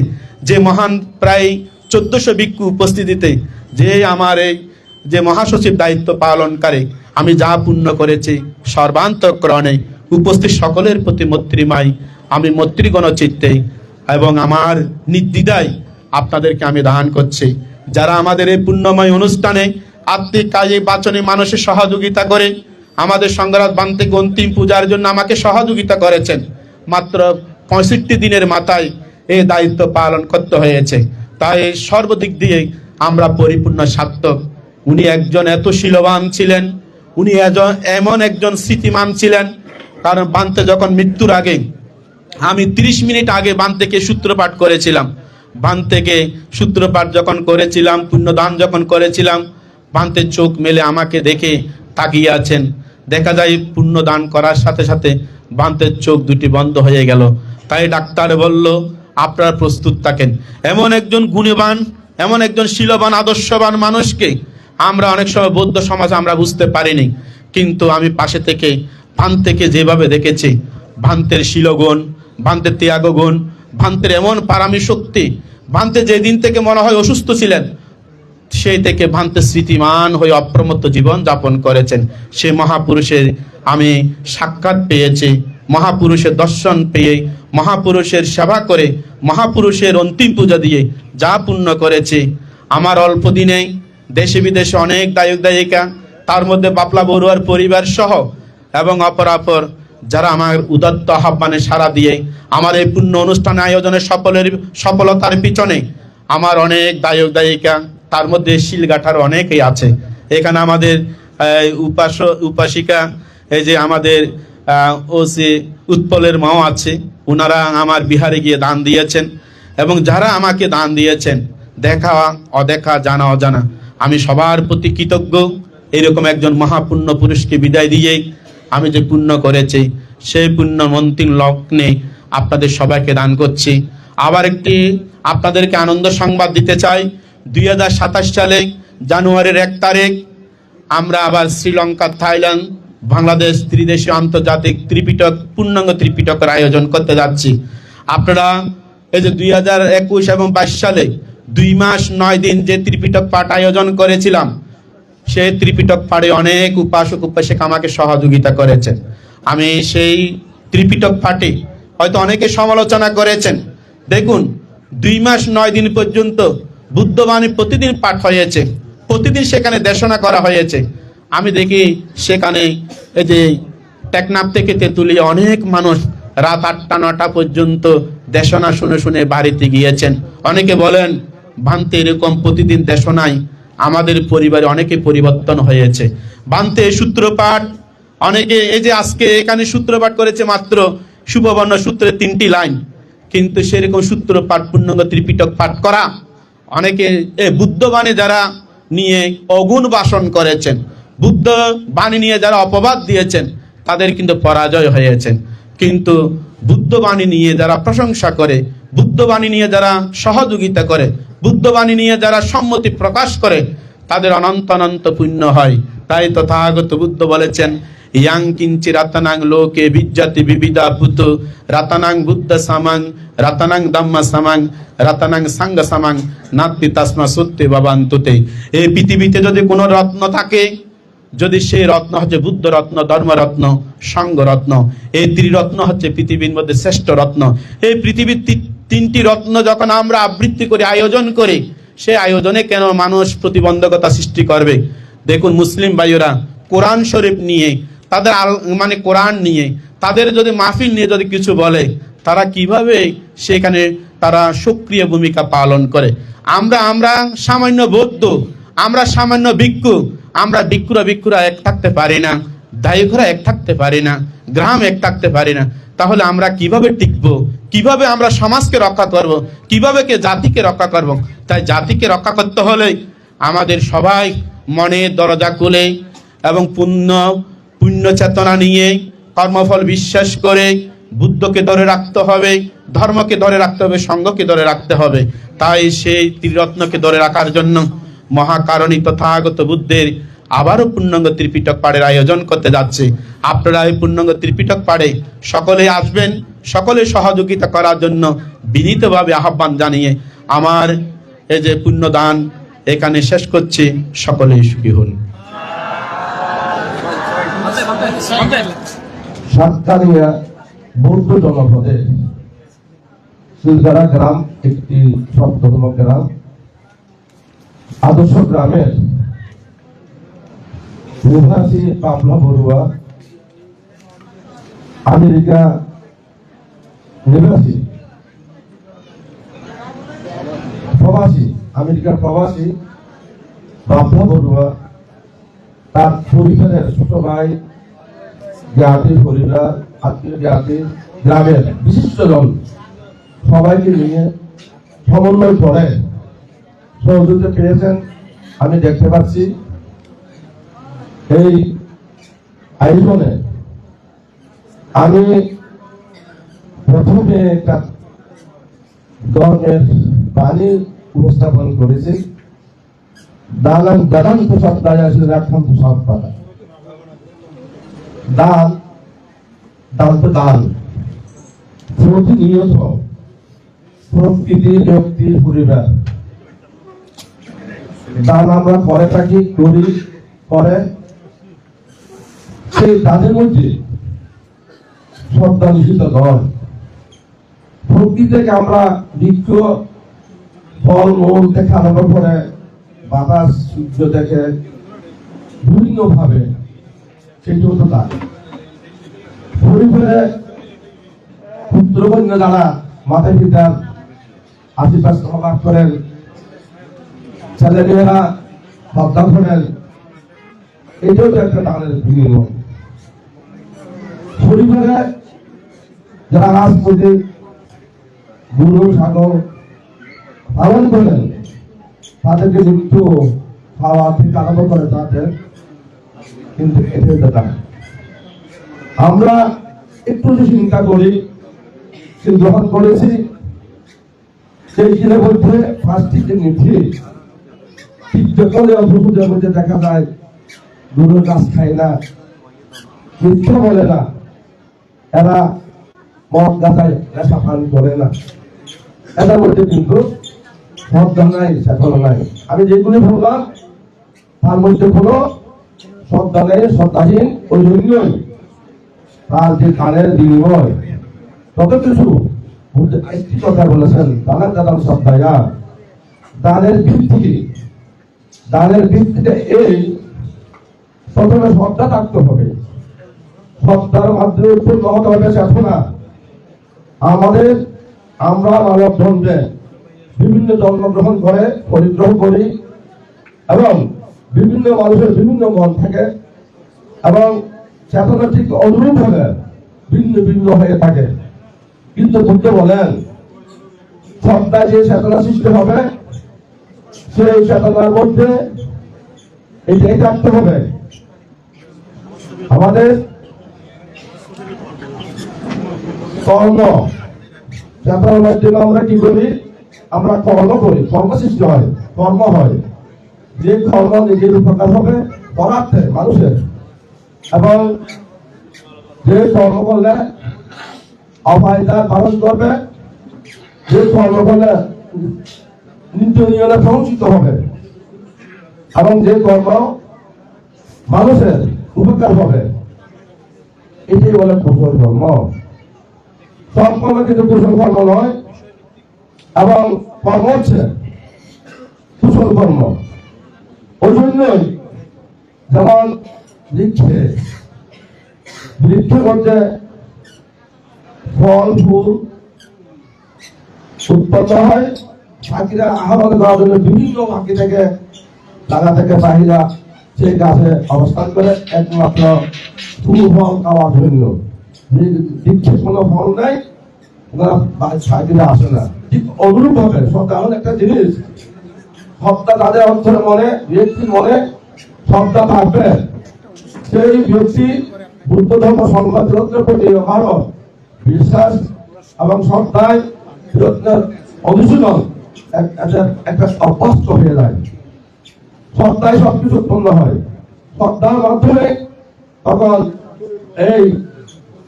যে মহান প্রায় ১৪০০ ভিক্ষু উপস্থিতিতে, যে আমার এই যে মহাসচিব দায়িত্ব পালনকারী, আমি যা পুণ্য করেছি সর্বান্তঃকরণে উপস্থিত সকলের প্রতি মৈত্রীময় আমি মৈত্রীগণ চিত্তে এবং আমার নির্দ্বিধায় আপনাদেরকে আমি দান করছি। যারা আমাদের এই পুণ্যময় অনুষ্ঠানে আত্মিক কাজে বাচনে মানুষের সহযোগিতা করে আমাদের সংঘরাজ বান থেকে অন্তিম পূজার জন্য আমাকে সহযোগিতা করেছেন, মাত্র ৬৫ দিনের মাথায় এই দায়িত্ব পালন করতে হয়েছে। তাই সর্বদিক দিয়ে আমরা পরিপূর্ণ সার্থক। উনি একজন এত শীলবান ছিলেন, উনি এমন একজন স্মৃতিমান ছিলেন, কারণ বানতে যখন মৃত্যুর আগে আমি ৩০ মিনিট আগে বান থেকে সূত্রপাঠ করেছিলাম। বান থেকে সূত্রপাঠ যখন করেছিলাম, পুণ্যদান যখন করেছিলাম, বানতে চোখ মেলে আমাকে দেখে তাকিয়ে আছেন। দেখা যায় পুণ্যদান করার সাথে সাথে বানতের চোখ দুটি বন্ধ হয়ে গেল। তাই ডাক্তার বলল আপনারা প্রস্তুত থাকেন। এমন একজন গুণবান, এমন একজন শীলবান, আদর্শবান মানুষকে আমরা অনেক সময় বৌদ্ধ সমাজ আমরা বুঝতে পারিনি, কিন্তু আমি পাশে থেকে বান থেকে যেভাবে দেখেছি, ভান্তের শিলগুণ, ভান্তের ত্যাগগুণ, ভান্তের এমন পারামি শক্তি, ভান্তে যেদিন থেকে মনে হয় অসুস্থ ছিলেন সেই থেকে ভান্তে স্মৃতিমান হয়ে অপ্রমত্ত জীবন যাপন করেছেন। সে মহাপুরুষের আমি সাক্ষাৎ পেয়েছি, মহাপুরুষের দর্শন পেয়ে, মহাপুরুষের সেবা করে, মহাপুরুষের অন্তিম পূজা দিয়ে যা পুণ্য করেছে। আমার অল্প দিনে দেশে বিদেশে অনেক দায়ক দায়িকা, তার মধ্যে বাপলা বড়ুয়ার পরিবার সহ এবং অপরাপর যারা আমার উদাত্ত আহ্বানে সাড়া দিয়ে আমার এই পুণ্য অনুষ্ঠানে আয়োজনের সফলতার পিছনে আমার অনেক দায়ক দায়িকা, তার মধ্যে শিলগাঠার অনেকেই আছে। এখানে আমাদের উপাসিকা, এই যে আমাদের ওসি উৎপলের মাও আছে, ওনারা আমার বিহারে গিয়ে দান দিয়েছেন এবং যারা আমাকে দান দিয়েছেন, দেখা অদেখা, জানা অজানা, আমি সবার প্রতি কৃতজ্ঞ। এরকম একজন মহাপুণ্য পুরুষকে বিদায় দিয়ে আমি যে পুণ্য করেছি সেই পুণ্য অন্তিম লগ্নে আপনাদের সবাইকে দান করছি। আবার একটি আপনাদেরকে আনন্দ সংবাদ দিতে চাই। 2027 সালে জানুয়ারির 1 তারিখ আমরা আবার শ্রীলঙ্কা, থাইল্যান্ড, বাংলাদেশ ত্রিদেশীয় আন্তর্জাতিক ত্রিপিটক পূর্ণাঙ্গ ত্রিপিটকের আয়োজন করতে যাচ্ছি। আপনারা এই যে 2021 এবং 22 সালে 2 মাস 9 দিন যে ত্রিপিটক পাঠ আয়োজন করেছিলাম, সেই ত্রিপিটক পাঠে অনেক উপাসক উপাসিকা আমাকে সহযোগিতা করেছেন। আমি সেই ত্রিপিটক পাঠে হয়তো অনেকে সমালোচনা করেছেন। দেখুন, 2 মাস 9 দিন পর্যন্ত বুদ্ধবাণী প্রতিদিন পাঠ হয়েছে, প্রতিদিন সেখানে দেশনা করা হয়েছে। আমি দেখি সেখানে এই যে টেকনাফ থেকে তেঁতুলিয়া অনেক মানুষ রাত 8টা-9টা পর্যন্ত দেশনা শুনে শুনে বাড়িতে গিয়েছেন। অনেকে বলেন ভান্তে এরকম প্রতিদিন দেশনায় আমাদের পরিবারে অনেকে পরিবর্তন হয়েছে। ভান্তে সূত্রপাঠ, অনেকে এই যে আজকে এখানে সূত্রপাঠ করেছে মাত্র শুভবর্ণ সূত্রের 3টি লাইন, কিন্তু সেরকম সূত্রপাঠ পূর্ণাঙ্গ ত্রিপিটক পাঠ করা অনেকে বুদ্ধবাণী যারা নিয়ে অগুণ ভাষণ করেছেন, বুদ্ধ বাণী নিয়ে যারা অপবাদ দিয়েছেন, তাদের কিন্তু পরাজয় হয়েছেন। কিন্তু বুদ্ধবাণী নিয়ে যারা প্রশংসা করে, বুদ্ধবাণী নিয়ে যারা সহযোগিতা করে, বুদ্ধবাণী নিয়ে যারা সম্মতি প্রকাশ করে, তাদের অনন্ত অনন্ত পুণ্য হয়। তাই তথাগত বুদ্ধ বলেছেন, ইয়াং কিঞ্চি রাতানাং লোকে বিজ্জাতি বিবিধা ভূত রাতানাং বুদ্ধ সামাং রাতানাং দাম্মা সামাং রাতানাং সাঙ্গ সামাং নাত্তি তাসমা সত্যি বাবান্তুতে। এই পৃথিবীতে যদি কোনো রত্ন থাকে, যদি সেই রত্ন হচ্ছে বুদ্ধ রত্ন, ধর্মরত্ন, সংঘ রত্ন, এই ত্রিরত্ন হচ্ছে পৃথিবীর মধ্যে শ্রেষ্ঠ রত্ন। এই পৃথিবীর 3টি রত্ন যখন আমরা আবৃত্তি করে আয়োজন করি, সেই আয়োজনে কেন মানুষ প্রতিবন্ধকতা সৃষ্টি করবে? দেখুন, মুসলিম ভাইয়েরা কোরআন শরীফ নিয়ে, তাদের মানে কোরআন নিয়ে, তাদের যদি মাহফিল নিয়ে যদি কিছু বলে, তারা কিভাবে সেখানে তারা সক্রিয় ভূমিকা পালন করে। আমরা সামান্য বৌদ্ধ, আমরা সামান্য ভিক্ষু, আমরা ভিক্ষুরা এক থাকতে পারি না, দায়করা এক থাকতে পারি না, গ্রাম এক থাকতে পারি না, তাহলে আমরা কিভাবে টিকবো, কিভাবে আমরা সমাজকে রক্ষা করব, কিভাবে জাতিকে রক্ষা করব। তাই জাতিকে রক্ষা করতে হলে আমাদের সবাই মনের দরজা খুলে এবং পুণ্য চেতনা নিয়ে কর্মফল বিশ্বাস করে বুদ্ধকে ধরে রাখতে হবে, ধর্মকে ধরে রাখতে হবে, সংঘকে ধরে রাখতে হবে। তাই সেই ত্রিরত্নকে ধরে রাখার জন্য মহাকারণী তথাগত বুদ্ধের আবারও পূর্ণাঙ্গ ত্রিপিটক পাঠের আয়োজন করতে যাচ্ছে। আপনারা এই পূর্ণাঙ্গ ত্রিপিটক পাঠে সকলে আসবেন, সকলে সহযোগিতা করার জন্য বিনীতভাবে আহ্বান জানিয়ে আমার এই যে পুণ্যদান এখানে শেষ করছি। সকলেই সুখী হন। সাতকানিয়া বৌদ্ধ জনপদে শিলগাড়া গ্রাম একটি সপ্ততম গ্রাম। আদর্শ গ্রামের নিবাসী পাবলা বড়ুয়া আমেরিকা নিবাসী আমেরিকার প্রবাসী পাবলা বড়ুয়া তার পরিবারের ছোট ভাই জ্ঞাতি পরিবার আত্মীয় জ্ঞাতি গ্রামের বিশিষ্টজন সবাইকে নিয়ে সমন্বয় করে সহযোগিতা পেয়েছেন আমি দেখতে পাচ্ছি। এই আয়োজনে আমি প্রথমে একটা ধরনের বাণী উপস্থাপন করেছি। দান তো সপ্তাহে আসলে রাখান তো সব পাতা দান তো দান প্রতিনিয়ত প্রকৃতি ব্যক্তি পরিবার দান আমরা করে থাকি করি করে সেই দানের মধ্যে শ্রদ্ধা নিষিদ্ধ নয়। প্রকৃতি থেকে আমরা বৃক্ষ ফল মূল থেকে আরম্ভ করে বাতাস সূর্য দেখে বিভিন্ন ভাবে সেইটাও তো দান। পরিবারে পুত্রকন্যা যারা মাতা পিতার আশীর্বাদ লাভ করেন, ছেলে মেয়েরা শ্রদ্ধা করেন, এটাও তো একটা দানের বিনিময়। পরিবারে যারা রাজনৈতিক গুরু সাগর পালন করেন তাদেরকে মৃত্যু খাওয়া থেকে আরম্ভ করে তাদের, কিন্তু এটাই তো দান। আমরা একটু যে চিন্তা করি গ্রহণ করেছি সেই দিনের মধ্যে প্লাস্টিকের নিচে পশুদের মধ্যে দেখা যায় গরুর গাছ খায় না, মিথ্যা বলে না, এরা মদ গাছায় নেশা পান করে না, এটার মধ্যে কিন্তু শ্রদ্ধা নাই, চেতনা নাই। আমি যেগুলি বললাম তার মধ্যে কোনো শ্রদ্ধা নেই, শ্রদ্ধাহীন ওই জন্যই তার যে দানের বিনিময় তত কিছু একটি কথা বলেছেন, দানের দাদান শ্রদ্ধায়া। দানের ভিত্তিতে এই প্রথমে শ্রদ্ধা থাকতে হবে। শ্রদ্ধার মাধ্যমে উৎপন্ন হতে হবে চেতনা। আমরা মানব ধর্মে বিভিন্ন জন্মগ্রহণ করে পরিগ্রহ করি এবং বিভিন্ন মানুষের বিভিন্ন মন থাকে এবং চেতনা ঠিক অনুরূপ ভাবে ভিন্ন ভিন্ন হয়ে থাকে। কিন্তু বুদ্ধ বলেন শ্রদ্ধা যে চেতনা সৃষ্টি হবে সেই চেতনার মধ্যে এইটাই থাকতে হবে। আমাদের কর্ম চেতনার মাধ্যমে আমরা কি করি, আমরা কর্ম করি, কর্ম সৃষ্টি হয়, কর্ম হয়। যে কর্ম নিজের উপকার হবে করার্থে মানুষের, এবং যে কর্ম করলে অপায়তার পালন করবে, যে কর্ম করলে নিত্যনীয়তা সংচিত হবে এবং যে কর্ম মানুষের উপকার হবে, এটাই বলে কুশল কর্ম। সব কর্ম কিন্তু কুশল কর্ম নয়, এবং কর্ম হচ্ছে কুশল কর্ম। ওই জন্যই যেমন বৃক্ষের মধ্যে ফল ফুল উৎপন্ন হয়, পাখিরা আহ্বান করার জন্য বিভিন্ন পাখি থেকে জায়গা থেকে পাখিরা সেই গাছে অবস্থান করে একমাত্র ফুল ফল খাওয়ার জন্য। বৃক্ষে কোনো ফল নাই, ওনারা সাইডে আসে না। ঠিক অনুরূপ ভাবে শ্রদ্ধা এমন একটা জিনিস, শ্রদ্ধা তাদের অন্তরে মনে, ব্যক্তির মনে শ্রদ্ধা থাকবে, সেই ব্যক্তি বুদ্ধ ধর্ম সংবাদের প্রতি আরো বিশ্বাস এবং শ্রদ্ধায় অনুশীলন একটা অভ্যস্ত হয়ে যায়। শ্রদ্ধায় সবকিছু উৎপন্ন হয়। শ্রদ্ধার মাধ্যমে তখন এই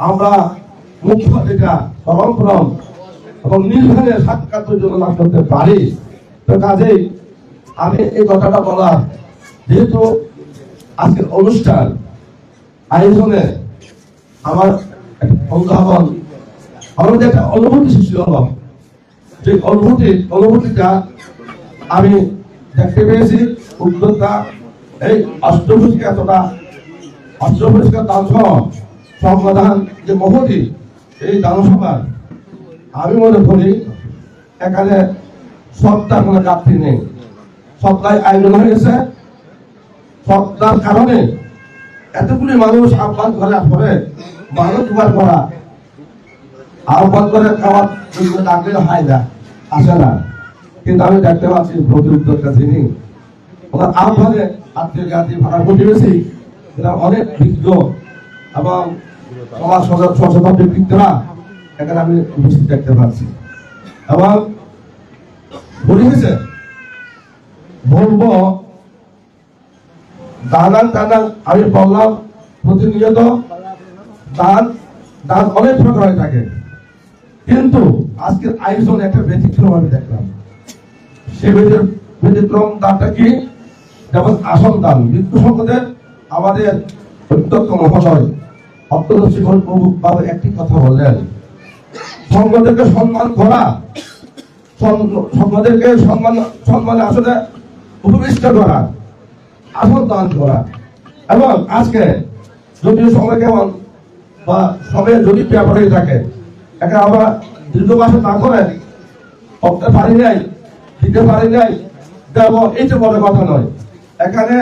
আমরা মুখ্য যেটা পরম্পরম এবং নির্ভয়ে সাক্ষাতের জন্য লাভ করতে পারি। তো কাজেই আমি এই কথাটা বলা, যেহেতু আজকের অনুষ্ঠান আয়োজনে আমার অনুধাবন আমাদের একটা অনুভূতি সৃষ্টি হলো। যে অনুভূতিটা আমি দেখতে পেয়েছি উদ্যোক্তা এই অষ্টভুষিকা দান সমাধান যে মহতি এই দানসভার আমি মনে করি এখানে সত্তার কোনো ঘাটতি নেই। সত্তায় আয়োজন হয়েছে, সত্তার কারণে এতগুলি মানুষ আহ্বান করার পরে মানুষ দুবার করা আহ্বান করে খাওয়ার জন্য ডাকলে হয় না, আসে না। কিন্তু আমি দেখতে পাচ্ছি প্রতি উদ্যোক্তা যিনি ওনার আহ্বানে আত্মীয় জ্ঞাতি ভাড়া প্রতিবেশী এরা অনেক বিজ্ঞ এবং সমাজ সচেতন ব্যক্তিত্বরা এখানে আমি উপস্থিত দেখতে পাচ্ছি। এবং বলেছে বলবো দান আমি বললাম প্রতিনিয়ত দান অনেক প্রকার হয়ে থাকে, কিন্তু আজকের আয়োজন একটা ব্যতিক্রম আমি দেখলাম। সে ব্যতিক্রম দানটা কি? যেমন আসন দান মৃত্যু সম্পদের আমাদের অধ্যক্ষ মহোদয় অত্যন্ত প্রভুভাবে একটি কথা বললেন, সংঘদেরকে সম্মান করা, সংঘদেরকে সম্মানে আসলে উপবিষ্ট করা, আসন দান করা। এবং আজকে যদি সময় কেমন বা সময় যদি ব্যাপার হয়ে থাকে, একে আমরা দীর্ঘ মাসে না করে করতে পারি নাই, দিতে পারি নাই, দেব এইটা বড় কথা নয়। এখানে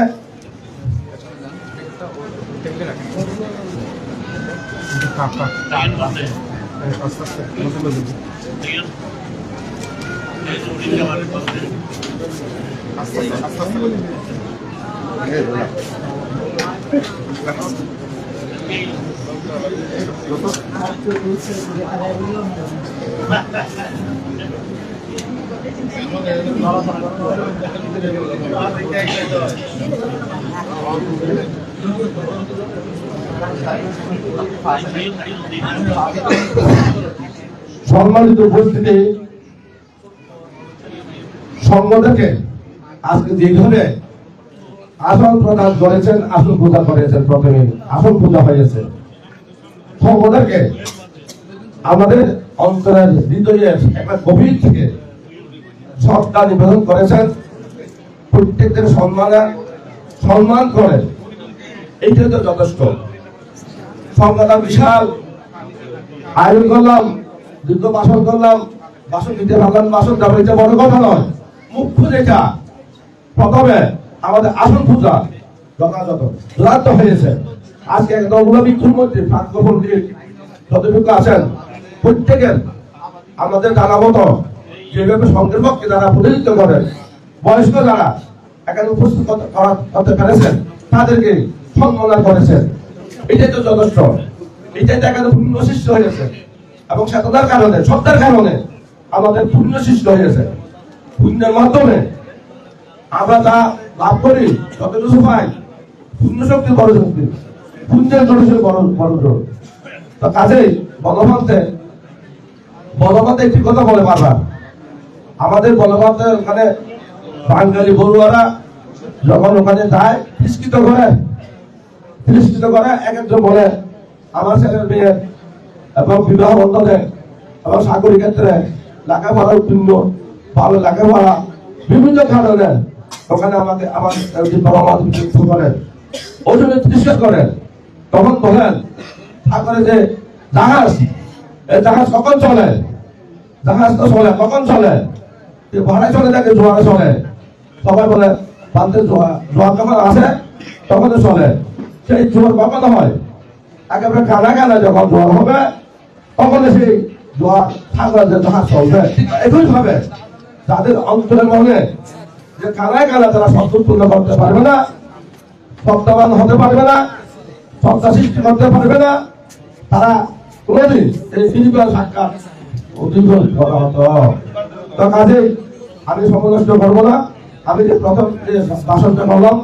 সম্মানিত উপস্থিতি, সংগঠনকে আজকে যেভাবে আসন প্রদান করেছেন, আসন পূজা করেছেন, প্রথমে আসন পূজা হয়েছে, সংগঠনকে আমাদের অন্তরের হৃদয়ের একটা গভীর থেকে শ্রদ্ধা নিবেদন করেছেন, প্রত্যেকদের সম্মান করে, এইটা তো যথেষ্ট। সংগঠন বিশাল আয়োজন করলাম, যুদ্ধ ভাষণ করলাম, ভাষণ দিতে পারলাম, ভাষণ দেবো, এটা বড় কথা নয়। মুখ্য যেটা প্রথমে আমাদের আসন পূজা যথাযথ হয়েছে। আজকে দলগুলো মৃত্যুর মধ্যে যতটুকু আছেন প্রত্যেকের আমাদের জানা মতো যেভাবে সংঘের পক্ষে যারা প্রতিনিধিত্ব করেন, বয়স্ক যারা এখানে উপস্থিত করতে পেরেছেন, তাদেরকে সম্মাননা করেছেন, এটাই তো যথেষ্ট। এটাই এখানে পূর্ণ সৃষ্টি হয়েছে এবং সেটার কারণে শ্রদ্ধার কারণে আমাদের পূর্ণ সৃষ্টি হয়েছে। পুণ্যের মাধ্যমে আমরা যা লাভ করি তত কিছু পাই, পুণ্য শক্তি বড় শক্তি, পুণ্যের বড় জোর। তো কাজেই বলবন্তে একটি কথা বলে বারবার, আমাদের বলবন্তে ওখানে বাঙালি বড়ুয়ারা যখন ওখানে যায় তিরস্কৃত করে এক একজন বলে আমার ছেলের মেয়ের এবং বিবাহ বন্ধনে এবং চাকরি ক্ষেত্রে লেখাপড়া উত্তীর্ণ, ভালো লেখাপড়া বিভিন্ন কারণে ওখানে আমাদের করেন, ওই জন্য তিরস্কার করেন। তখন বলেন ঠাকুরের যে জাহাজ, এই জাহাজ কখন চলে? জাহাজ তো চলে কখন চলে? ভাড়ায় চলে থাকে, জোয়ারে চলে। সবাই বলে বান্ধে জোয়ার যখন আসে তখন চলে। সেই জোয়ার কখন হয়? একেবারে কানা যখন জোয়ার হবে তখন সেই থাকবে যে জাহাজ চলবে, ঠিক একই ভাবে যাদের অন্তরের মনে যে কানায় কানা তারা সত্য পূর্ণ করতে পারবে না, সত্যাবান হতে পারবে না, সত্তা সৃষ্টি করতে পারবে না, তারা কোনোদিন এই ফিজিক্যাল সাক্ষাৎ অতিক্রম করা হতো। তো কাজে আমি সমনষ্ট করবো না। আমি যে প্রথম যে ভাষণটা করলাম,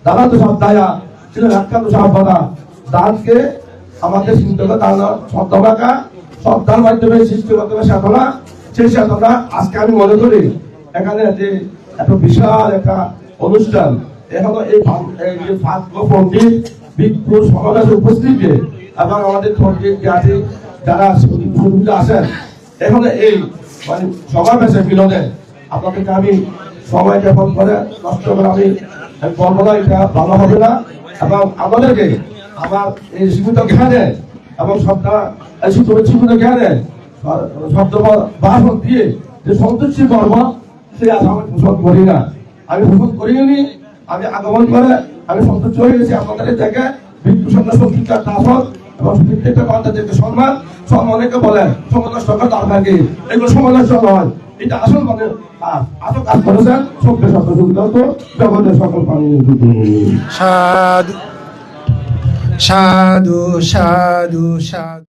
দাদা তো সব দায়া ছিল, একটা তো সব বলা দানকে আমাদের চিন্তা দান শ্রদ্ধা শ্রদ্ধার মাধ্যমে সৃষ্টির মাধ্যমে সাধনা, সেই সাধনা আজকে আমি মনে করি এখানে যে এত বিশাল একটা অনুষ্ঠান, এখনো এই যে ভাগ্য পণ্ডিত ভিক্ষু সমাজের উপস্থিতি এবং আমাদের পণ্ডিত জ্ঞাতি যারা আসেন এখানে এই মানে সমাবেশে মিলনে আপনাদেরকে আমি সময় জ্ঞাপন করে নষ্ট করে আমি বলবো না, এটা ভালো হবে না। এবং আমাদেরকে আমার এই সীমিত জ্ঞানে এবং সীমিত জ্ঞানে শব্দ বাসন দিয়ে যে সন্তুষ্টি করবো সে আশা আমি পোষণ করি না। আমি পোষণ করিনি, আমি আগমন করে আমি সন্তুষ্ট হয়ে গেছি আপনাদের থেকে ভিক্ষু সন্ন্যাসিকার দাসন এবং প্রত্যেকটা বান্দাদেরকে সম্মান অনেকে বলেন সমাজ সরকার দরকার কি, এগুলো সমাজ নয়, এটা আসল মানে আসল কাজ করেছেন সভ্য সহযোগিতা তো জগতের সকল পানি। সাধু সাধু সাধু সাধু।